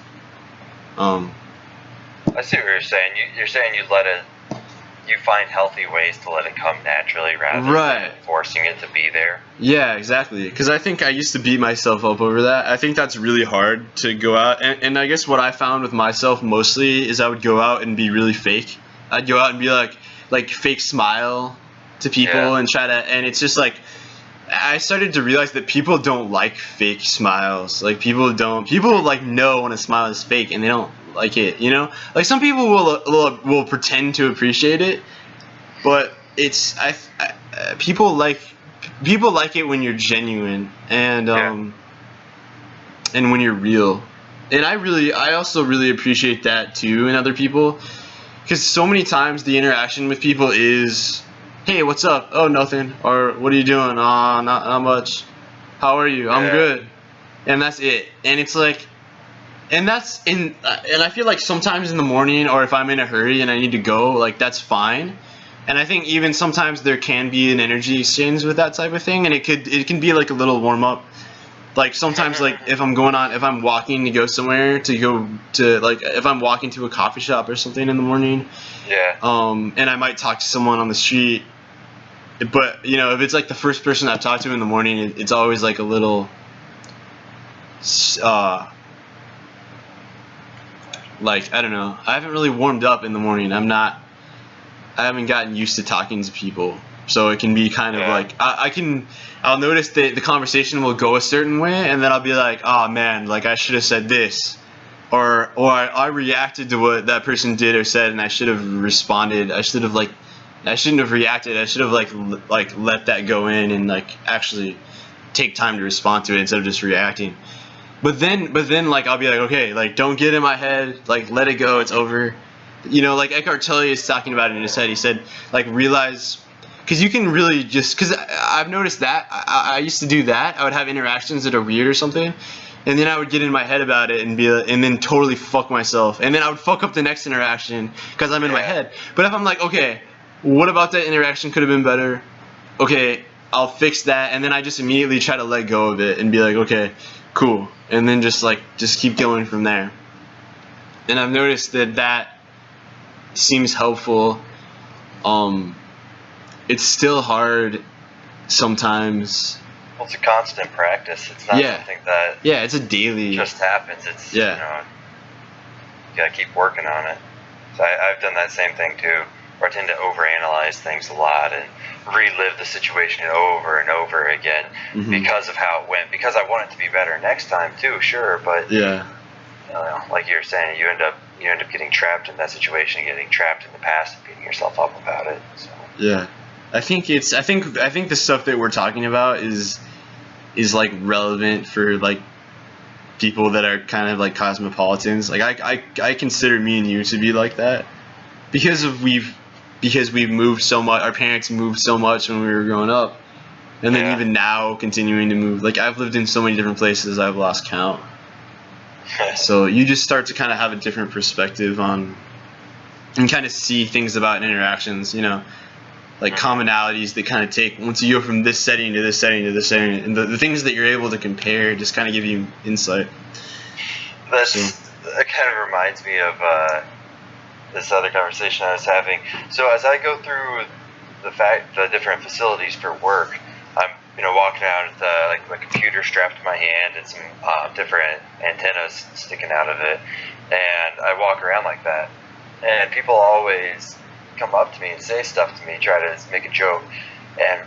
I see what you're saying. You're saying you find healthy ways to let it come naturally rather than forcing it to be there. Yeah, exactly. Because I think I used to beat myself up over that. I think that's really hard to go out. And I guess what I found with myself mostly is I would go out and be really fake. I'd go out and be like fake smile to people and try to, and it's just like, I started to realize that people don't like fake smiles. Like people like know when a smile is fake and they don't like it, you know? Like some people will pretend to appreciate it, but it's people like it when you're genuine and when you're real. And I also really appreciate that too in other people, because so many times the interaction with people is, hey, what's up? Oh, nothing. Or what are you doing? Oh, not much. How are you? I'm good. And that's it. And it's like, and I feel like sometimes in the morning, or if I'm in a hurry and I need to go, like that's fine. And I think even sometimes there can be an energy exchange with that type of thing, and it can be like a little warm up. Like sometimes, like if I'm walking to go somewhere if I'm walking to a coffee shop or something in the morning. Yeah. And I might talk to someone on the street. But, you know, if it's like the first person I've talked to in the morning, it's always like a little, like, I don't know. I haven't really warmed up in the morning. I haven't gotten used to talking to people. So it can be kind of like I'll notice that the conversation will go a certain way, and then I'll be like, oh man, like I should have said this, or I reacted to what that person did or said, and I should have responded. I shouldn't have reacted. I should have like let that go in and like actually take time to respond to it instead of just reacting. But then like I'll be like, okay, like don't get in my head, like let it go, it's over. You know, like Eckhart Tolle is talking about it in his head. He said like realize. Because you can really just, because I've noticed that, I used to do that. I would have interactions that are weird or something, and then I would get in my head about it and and then totally fuck myself. And then I would fuck up the next interaction because I'm in my head. But if I'm like, okay, what about that interaction could have been better? Okay, I'll fix that. And then I just immediately try to let go of it and be like, okay, cool. And then just keep going from there. And I've noticed that seems helpful. It's still hard sometimes. Well, it's a constant practice. It's not something that it's a daily just happens. It's you gotta keep working on it. So I've done that same thing too, where I tend to overanalyze things a lot and relive the situation over and over again because of how it went. Because I want it to be better next time too, sure, but like you were saying, you end up getting trapped in that situation, getting trapped in the past, and beating yourself up about it. So. Yeah. I think the stuff that we're talking about is like relevant for like people that are kind of like cosmopolitans. Like I consider me and you to be like that because we've moved so much. Our parents moved so much when we were growing up, and then even now continuing to move. Like I've lived in so many different places, I've lost count. So you just start to kind of have a different perspective on and kind of see things about interactions, you know. Like commonalities that kind of take once you go from this setting to this setting to this setting, and the things that you're able to compare just kind of give you insight. That kind of reminds me of this other conversation I was having. So as I go through the different facilities for work, I'm walking around with like my computer strapped to my hand and some different antennas sticking out of it, and I walk around like that, and people always come up to me and say stuff to me, try to make a joke. And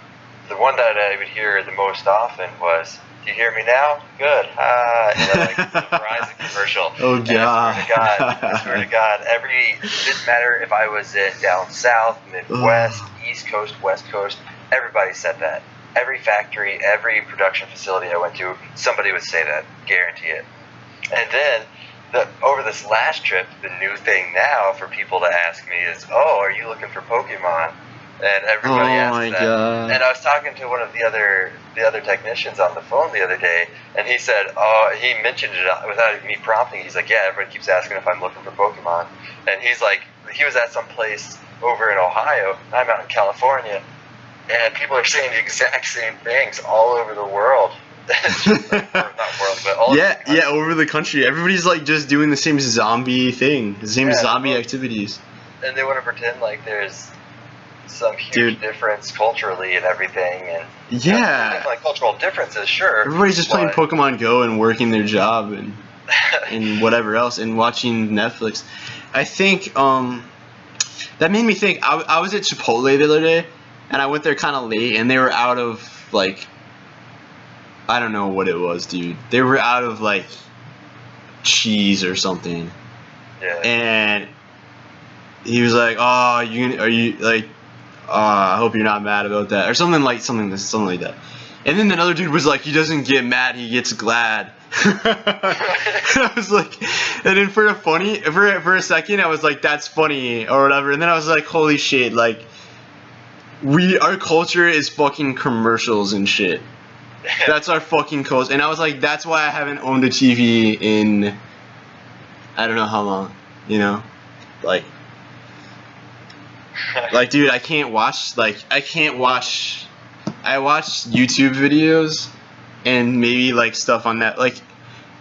the one that I would hear the most often was, "Do you hear me now? Good. Like the Verizon commercial." Oh God. I swear to God, it didn't matter if I was in down south, Midwest, East Coast, West Coast, everybody said that. Every factory, every production facility I went to, somebody would say that, guarantee it. And then over this last trip, the new thing now for people to ask me is, "Oh, are you looking for Pokemon?" And everybody asks that. God. And I was talking to one of the other technicians on the phone the other day, and he said, he mentioned it without me prompting. He's like, "Yeah, everybody keeps asking if I'm looking for Pokemon." And he's like, he was at some place over in Ohio, and I'm out in California, and people are saying the exact same things all over the world. Not world, but all over the country. Everybody's like just doing the same zombie thing, the same zombie activities. And they want to pretend like there's some huge difference culturally and everything. And like cultural differences, sure. Everybody's just playing Pokemon Go and working their job and and whatever else and watching Netflix. I think that made me think. I was at Chipotle the other day, and I went there kind of late, and they were out of like. I don't know what it was, dude. They were out of like cheese or something. Yeah. And he was like, "Oh, are you like? I hope you're not mad about that," or something like that. And then another dude was like, "He doesn't get mad, he gets glad." I was like, and then for a second, I was like, "That's funny" or whatever. And then I was like, "Holy shit!" Like, our culture is fucking commercials and shit. That's our fucking culture. And I was like, that's why I haven't owned a TV in I don't know how long, you know? Like dude, I watch YouTube videos and maybe like stuff on that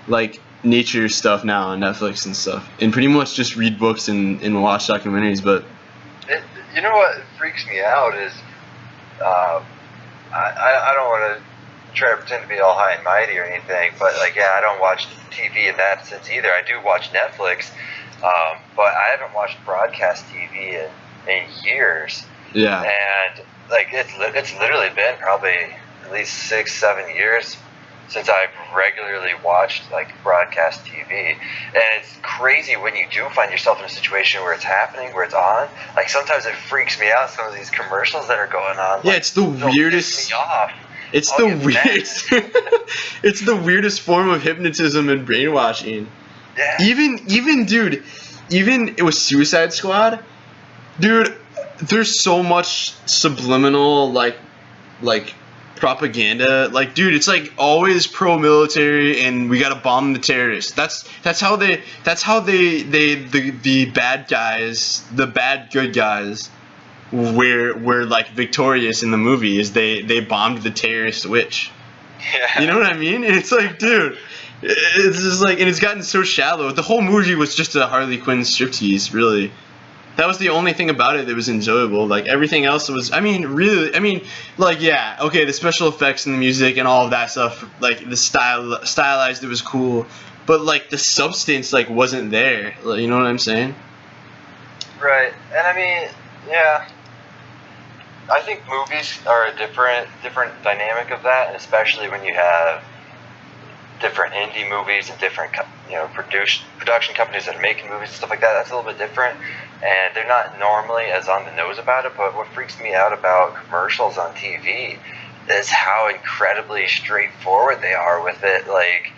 like nature stuff now on Netflix and stuff. And pretty much just read books and watch documentaries, but you know what freaks me out is I don't want to try to pretend to be all high and mighty or anything, but I don't watch TV in that sense either. I do watch Netflix, but I haven't watched broadcast TV in years. Yeah. And like it's literally been probably at least 6-7 years since I've regularly watched like broadcast TV, and it's crazy when you do find yourself in a situation where it's happening, where it's on. Like sometimes it freaks me out. Some of these commercials that are going on. Yeah, like, it's the weirdest. Piss me off. It's I'll the get weirdest. It's the weirdest form of hypnotism and brainwashing. Yeah. Even dude, even it was Suicide Squad, dude. There's so much subliminal like propaganda. Like, dude, it's like always pro-military and we gotta bomb the terrorists. That's how the bad guys, the bad good guys, were like victorious in the movie. Is they bombed the terrorist witch. Yeah. You know what I mean? And it's like, dude, it's just like, and it's gotten so shallow. The whole movie was just a Harley Quinn striptease, really. That was the only thing about it that was enjoyable. Like, everything else was, like, yeah, okay, the special effects and the music and all of that stuff, like, the stylized, it was cool. But, like, the substance, like, wasn't there. You know what I'm saying? Right. And I mean, yeah. I think movies are a different dynamic of that, and especially when you have different indie movies and different production companies that are making movies and stuff like that. That's a little bit different, and they're not normally as on the nose about it. But what freaks me out about commercials on TV is how incredibly straightforward they are with it. Like,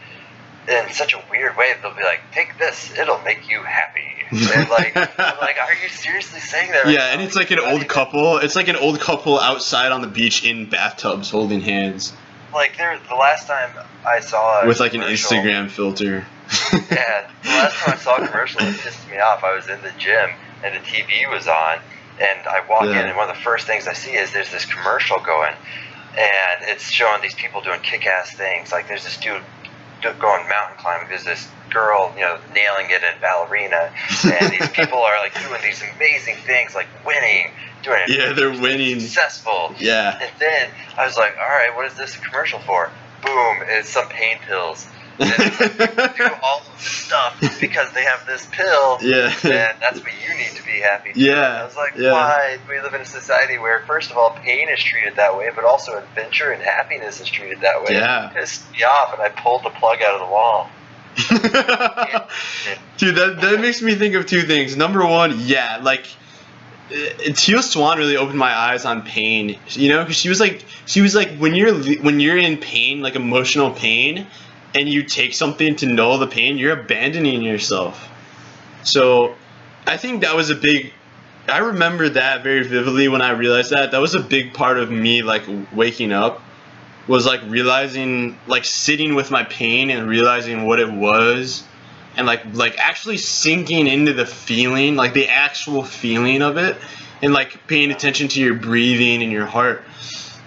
in such a weird way, they'll be like, "Take this, it'll make you happy." And like, I'm like, are you seriously saying that? Yeah, and it's like an old couple. It's like an old couple outside on the beach in bathtubs holding hands. Like, the last time I saw with like an Instagram filter. Yeah, the last time I saw a commercial, it pissed me off. I was in the gym and the TV was on, and I walk in, and one of the first things I see is there's this commercial going, and it's showing these people doing kick-ass things. Like, there's this dude going mountain climbing. There's this girl, nailing it in ballerina, and these people are like doing these amazing things, like winning. Doing it. Yeah, they're winning. Successful. Yeah. And then I was like, all right, what is this a commercial for? Boom, it's some pain pills. And it's like, do all of this stuff because they have this pill. Yeah. And that's what you need to be happy. Yeah. I was like, why? We live in a society where, first of all, pain is treated that way, but also adventure and happiness is treated that way. Yeah. It pissed me off, and I pulled the plug out of the wall. Dude, that makes me think of two things. Number one, yeah, like, Teal Swan really opened my eyes on pain, because she was like when you're in pain, like emotional pain, and you take something to null the pain, you're abandoning yourself. So I think that was I remember that very vividly when I realized that was a big part of me, like, waking up, was like realizing, like, sitting with my pain and realizing what it was. And like actually sinking into the feeling, like the actual feeling of it, and like paying attention to your breathing and your heart.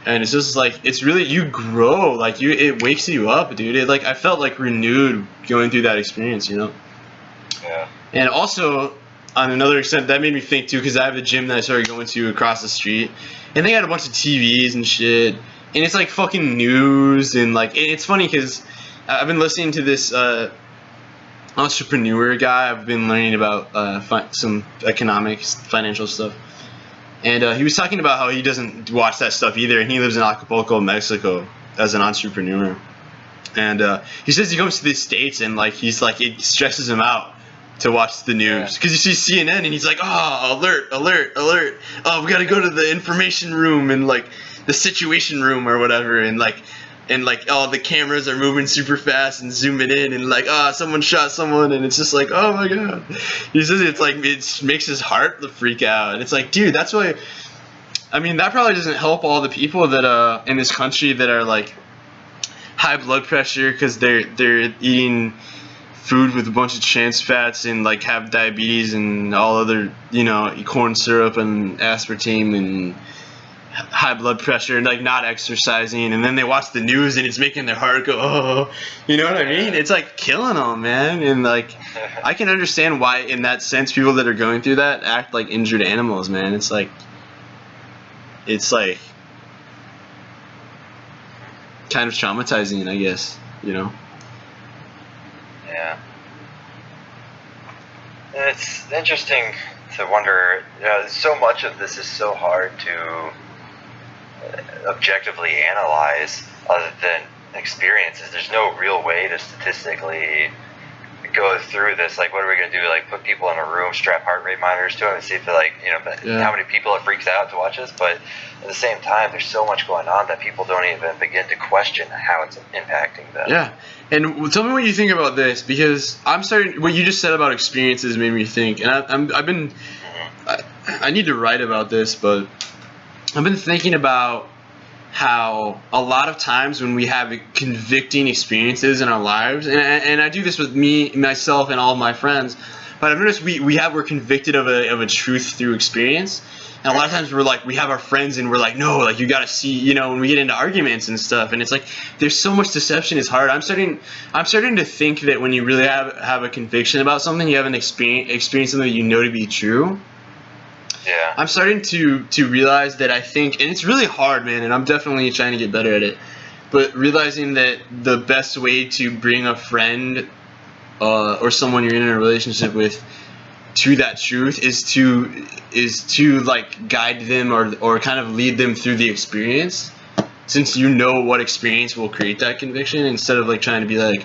And it's just like, it's really, you grow, like it wakes you up, dude. It, like, I felt like renewed going through that experience, Yeah. And also, on another extent, that made me think too, because I have a gym that I started going to across the street, and they had a bunch of TVs and shit, and it's like fucking news, and like, it's funny because I've been listening to this entrepreneur guy. I've been learning about some economics, financial stuff, and he was talking about how he doesn't watch that stuff either, and he lives in Acapulco, Mexico, as an entrepreneur. And he says he comes to the States, and like he's like, it stresses him out to watch the news, because you see CNN and he's like, oh, alert, oh, we gotta go to the information room and like the situation room or whatever, and all the cameras are moving super fast and zooming in, and like, someone shot someone, and it's just like, oh my god. He says it's like, it makes his heart freak out, and it's like, dude, that's why, I mean, that probably doesn't help all the people that in this country that are like high blood pressure because they're eating food with a bunch of trans fats and like have diabetes and all other, corn syrup and aspartame and high blood pressure and like not exercising, and then they watch the news and it's making their heart go, oh, you know what I mean? It's like killing them, man. And like, I can understand why, in that sense, people that are going through that act like injured animals, man. It's like kind of traumatizing, I guess, Yeah. And it's interesting to wonder, so much of this is so hard to objectively analyze other than experiences. There's no real way to statistically go through this. Like, what are we going to do? Like, put people in a room, strap heart rate monitors to them, and see if they're like, how many people it freaks out to watch this? But at the same time, there's so much going on that people don't even begin to question how it's impacting them. Yeah. And tell me what you think about this, because what you just said about experiences made me think, and I need to write about this, but I've been thinking about how a lot of times when we have convicting experiences in our lives, and I do this with myself and all of my friends, but I've noticed we're convicted of a truth through experience, and a lot of times we have our friends and we're like, no, like, you gotta see, when we get into arguments and stuff, and it's like there's so much deception. It's hard. I'm starting to think that when you really have a conviction about something, you have an experience something that you know to be true. Yeah. I'm starting to realize that I think, and it's really hard, man, and I'm definitely trying to get better at it, but realizing that the best way to bring a friend or someone you're in a relationship with to that truth is to like guide them or kind of lead them through the experience, since you know what experience will create that conviction, instead of like trying to be like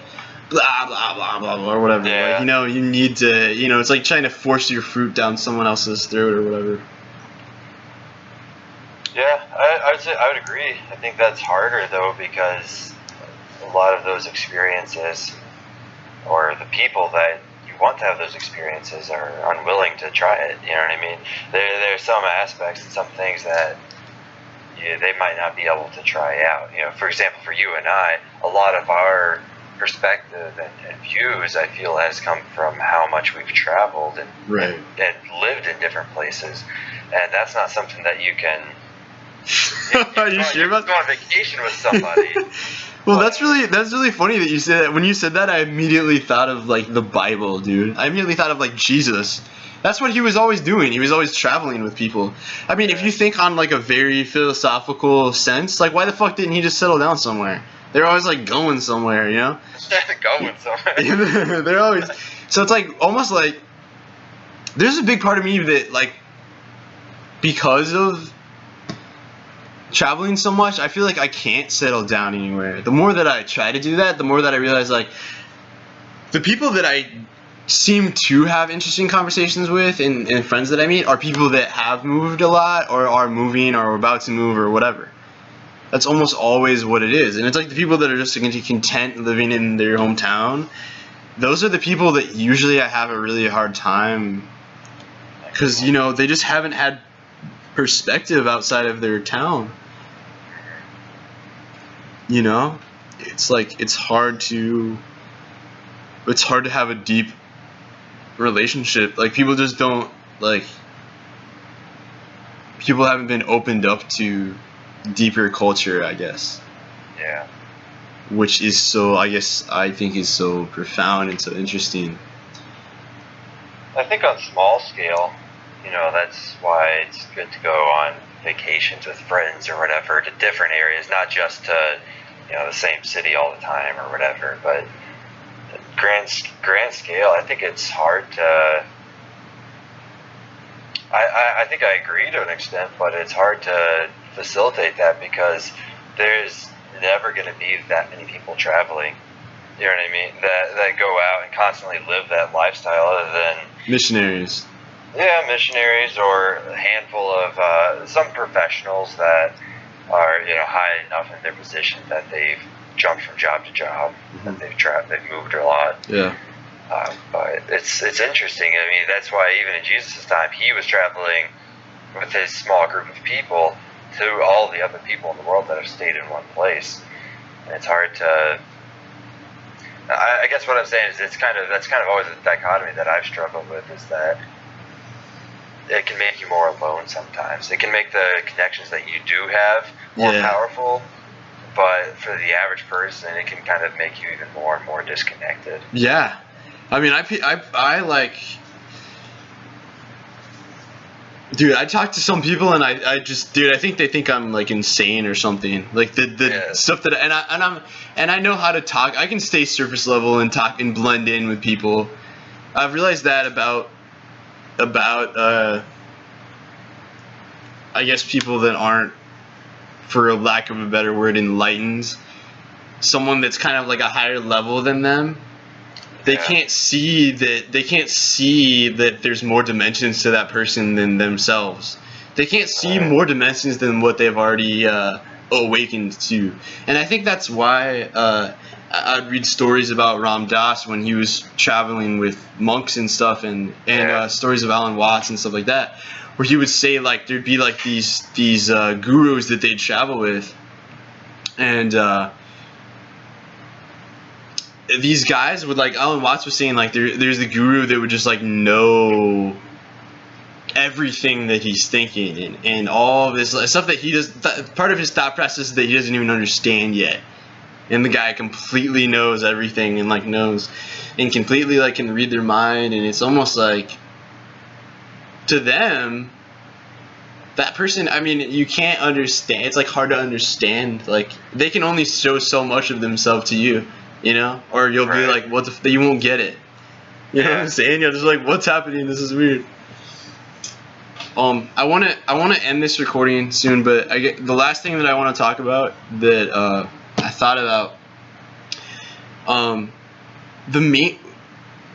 blah blah blah blah blah or whatever. Yeah. Like, you need to, it's like trying to force your fruit down someone else's throat or whatever. Yeah, I would say I would agree. I think that's harder though, because a lot of those experiences, or the people that you want to have those experiences, are unwilling to try it. You know what I mean? There's some aspects and some things that they might not be able to try out. For example, for you and I, a lot of our perspective and views, I feel, has come from how much we've traveled and lived in different places, and that's not something that you can. Are you sure about? Go on vacation with somebody. Well, that's really funny that you said that. When you said that, I immediately thought of like the Bible, dude. I immediately thought of like Jesus. That's what he was always doing. He was always traveling with people. I mean, if you think on like a very philosophical sense, like, why the fuck didn't he just settle down somewhere? They're always like going somewhere, Going somewhere. They're always. So it's like almost like there's a big part of me that, like, because of traveling so much, I feel like I can't settle down anywhere. The more that I try to do that, the more that I realize, like, the people that I seem to have interesting conversations with and friends that I meet are people that have moved a lot or are moving or are about to move or whatever. That's almost always what it is. And it's like the people that are just content living in their hometown, those are the people that usually I have a really hard time, because, they just haven't had perspective outside of their town. It's like it's hard to have a deep relationship. Like, people just don't, like, people haven't been opened up to deeper culture, I guess. Yeah. Which is so, I think is so profound and so interesting. I think on small scale, that's why it's good to go on vacations with friends or whatever to different areas, not just to, the same city all the time or whatever. But grand scale, I think it's hard to. I think I agree to an extent, but it's hard to facilitate that because there's never going to be that many people traveling. You know what I mean? That go out and constantly live that lifestyle, other than missionaries. Yeah, missionaries, or a handful of some professionals that are high enough in their position that they've jumped from job to job, that they've moved a lot. Yeah. But it's interesting. I mean, that's why even in Jesus' time, he was traveling with his small group of people to all the other people in the world that have stayed in one place. And it's hard to. I guess what I'm saying is that's kind of always a dichotomy that I've struggled with, is that it can make you more alone sometimes. It can make the connections that you do have more powerful, but for the average person, it can kind of make you even more and more disconnected. Yeah. I mean, I like... Dude, I talk to some people and I think they think I'm like insane or something. Like the stuff that and I know how to talk. I can stay surface level and talk and blend in with people. I've realized that about about I guess people that aren't, for lack of a better word, enlightened, someone that's kind of like a higher level than them. They can't see that there's more dimensions to that person than themselves. They can't see more dimensions than what they've already awakened to. And I think that's why I'd read stories about Ram Dass when he was traveling with monks and stuff, and stories of Alan Watts and stuff like that, where he would say like there'd be like these gurus that they'd travel with, and these guys would, like Alan Watts was saying, like there's the guru that would just like know everything that he's thinking, and all of this stuff that he does. Part of his thought process that he doesn't even understand yet, and the guy completely knows everything, and like knows and completely like can read their mind. And it's almost like, to them, that person, I mean, you can't understand. It's like hard to understand. Like they can only show so much of themselves to you, you know, or you'll be like, what the you won't get it. You know what I'm saying? You're just like, what's happening? This is weird. I want to end this recording soon, but the last thing that I want to talk about that I thought about,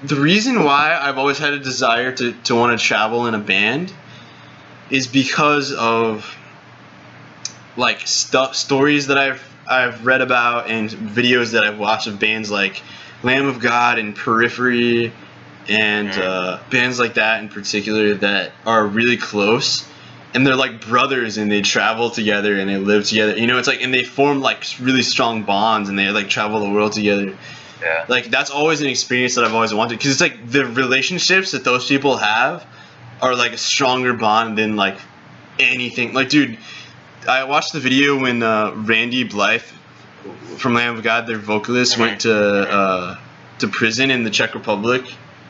the reason why I've always had a desire to want to travel in a band is because of like stories that I've read about and videos that I've watched of bands like Lamb of God and Periphery, and bands like that in particular that are really close, and they're like brothers, and they travel together and they live together, you know. It's like, and they form like really strong bonds, and they like travel the world together. Yeah. Like that's always an experience that I've always wanted, because it's like the relationships that those people have are like a stronger bond than like anything. Like, dude, I watched the video when Randy Blythe from Lamb of God, their vocalist, went to prison in the Czech Republic.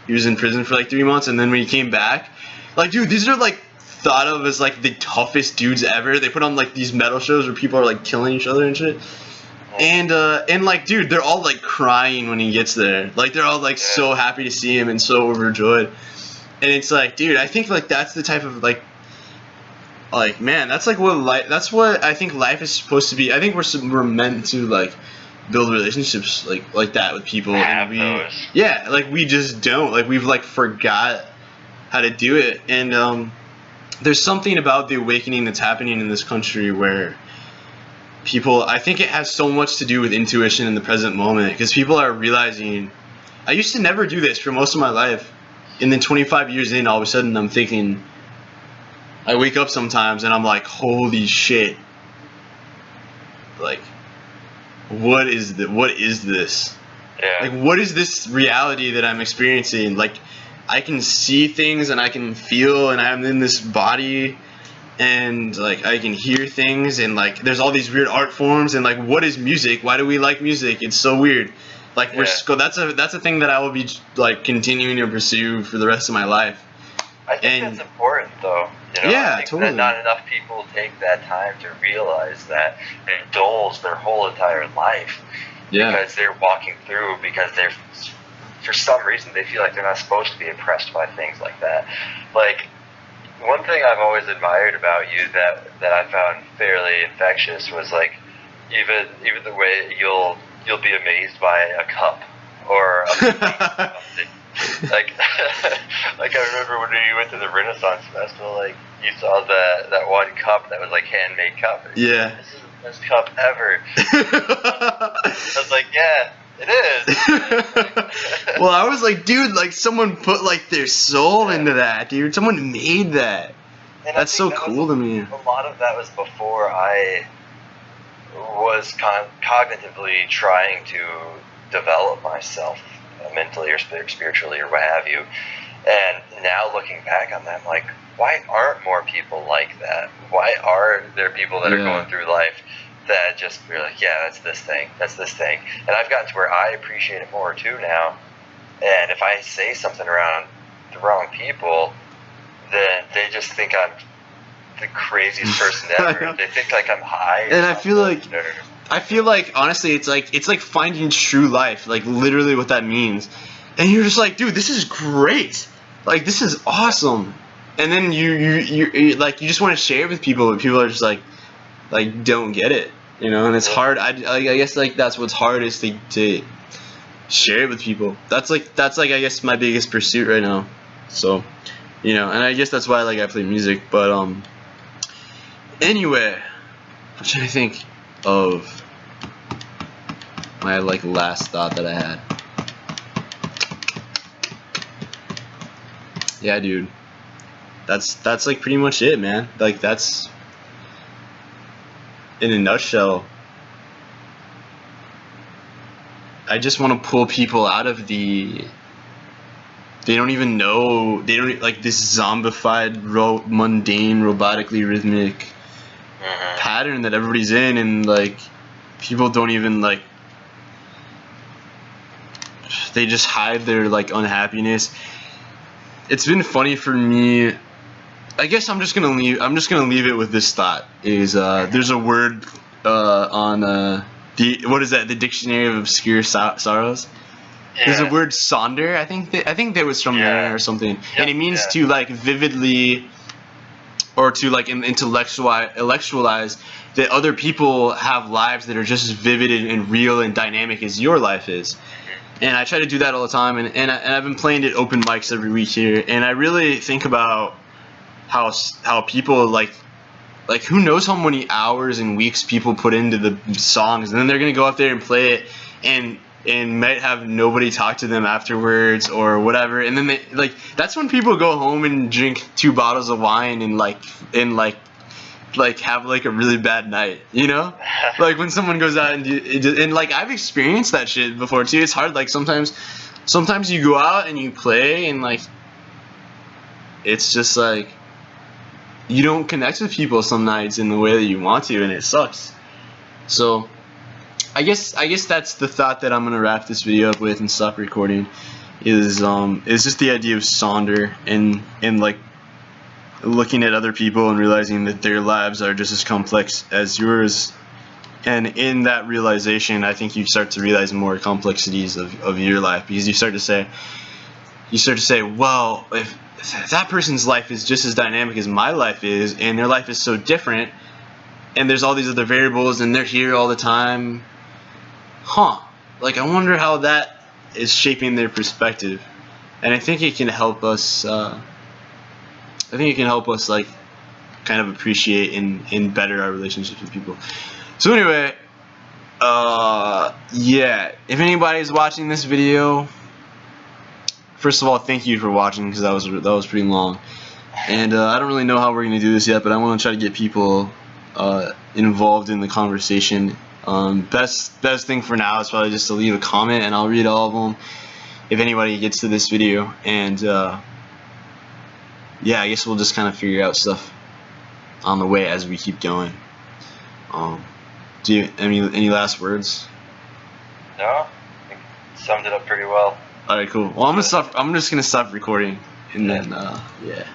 He was in prison for like 3 months, and then when he came back, like, dude, these are like thought of as like the toughest dudes ever. They put on like these metal shows where people are like killing each other and shit. And like, dude, they're all like crying when he gets there. Like they're all like so happy to see him and so overjoyed. And it's like, dude, I think like that's the type of like man, that's like what life. That's what I think life is supposed to be. I think we're meant to like build relationships like that with people, and we just don't, like, we've like forgot how to do it. And there's something about the awakening that's happening in this country where people, I think it has so much to do with intuition in the present moment, because people are realizing, I used to never do this for most of my life, and then 25 years in, all of a sudden I'm thinking, I wake up sometimes and I'm like, holy shit, like, what is this? Yeah. Like, what is this reality that I'm experiencing? Like, I can see things and I can feel, and I'm in this body, and like I can hear things, and like there's all these weird art forms, and like, what is music? Why do we like music? It's so weird. Like, that's a thing that I will be like continuing to pursue for the rest of my life. I think that's important, though. You know, I think totally. that not enough people take that time to realize that it dulls their whole entire life. Because they're walking through, because they're, for some reason, they feel like they're not supposed to be impressed by things like that. Like, one thing I've always admired about you that I found fairly infectious was like, even the way you'll be amazed by a cup or a something. Like I remember when we went to the Renaissance Festival, like, you saw that one cup that was like handmade cup. Yeah. This is the best cup ever. I was like, yeah, it is. Well, I was like, dude, like, someone put like their soul into that, dude. Someone made that. And that's so cool to me. A lot of that was before I was cognitively trying to develop myself mentally or spiritually or what have you. And now looking back on that, I'm like, why aren't more people like that? Why are there people that are going through life that just are like, yeah, that's this thing. And I've gotten to where I appreciate it more too now. And if I say something around the wrong people, then they just think I'm the craziest person ever. They think like I'm high. And I feel like honestly, it's like finding true life, like literally what that means. And you're just like, dude, this is great. like, this is awesome. And then you like, you just want to share it with people, but people are just like don't get it, you know. And it's hard. I guess like that's what's hard, is to share it with people. That's like I guess my biggest pursuit right now. So, you know, and I guess that's why like I play music. But anyway, I'm trying to think of my like last thought that I had. Yeah, dude. That's like pretty much it, man. Like, that's in a nutshell. I just want to pull people out of they don't even know, they don't, like, this zombified, mundane, robotically rhythmic pattern that everybody's in, and like people don't even like, they just hide their like unhappiness. It's been funny for me. I guess I'm just gonna leave it with this thought. Is there's a word on the the Dictionary of Obscure Sorrows. Yeah. There's a word sonder. I think that was from there or something, and it means to like vividly, or to like intellectualize that other people have lives that are just as vivid and real and dynamic as your life is. And I try to do that all the time, and I've been playing at open mics every week here, and I really think about how people like who knows how many hours and weeks people put into the songs, and then they're gonna go up there and play it, and might have nobody talk to them afterwards or whatever, and then they like, that's when people go home and drink 2 bottles of wine and have like a really bad night, you know? Like when someone goes out and like, I've experienced that shit before too. It's hard. Like sometimes you go out and you play, and like, it's just like, you don't connect with people some nights in the way that you want to, and it sucks. So I guess that's the thought that I'm gonna wrap this video up with and stop recording, is just the idea of sonder, and like looking at other people and realizing that their lives are just as complex as yours. And in that realization, I think you start to realize more complexities of your life, because you start to say, well, if that person's life is just as dynamic as my life is, and their life is so different, and there's all these other variables, and they're here all the time, like, I wonder how that is shaping their perspective. And I think it can help us like kind of appreciate and better our relationships with people. So anyway, yeah, if anybody's watching this video, first of all, thank you for watching, because that was pretty long. And I don't really know how we're gonna do this yet, but I want to try to get people involved in the conversation. Best thing for now is probably just to leave a comment, and I'll read all of them if anybody gets to this video. And yeah, I guess we'll just kind of figure out stuff on the way as we keep going. Do you any last words? No, I think you summed it up pretty well. All right, cool. Well, I'm just gonna stop recording, and then yeah.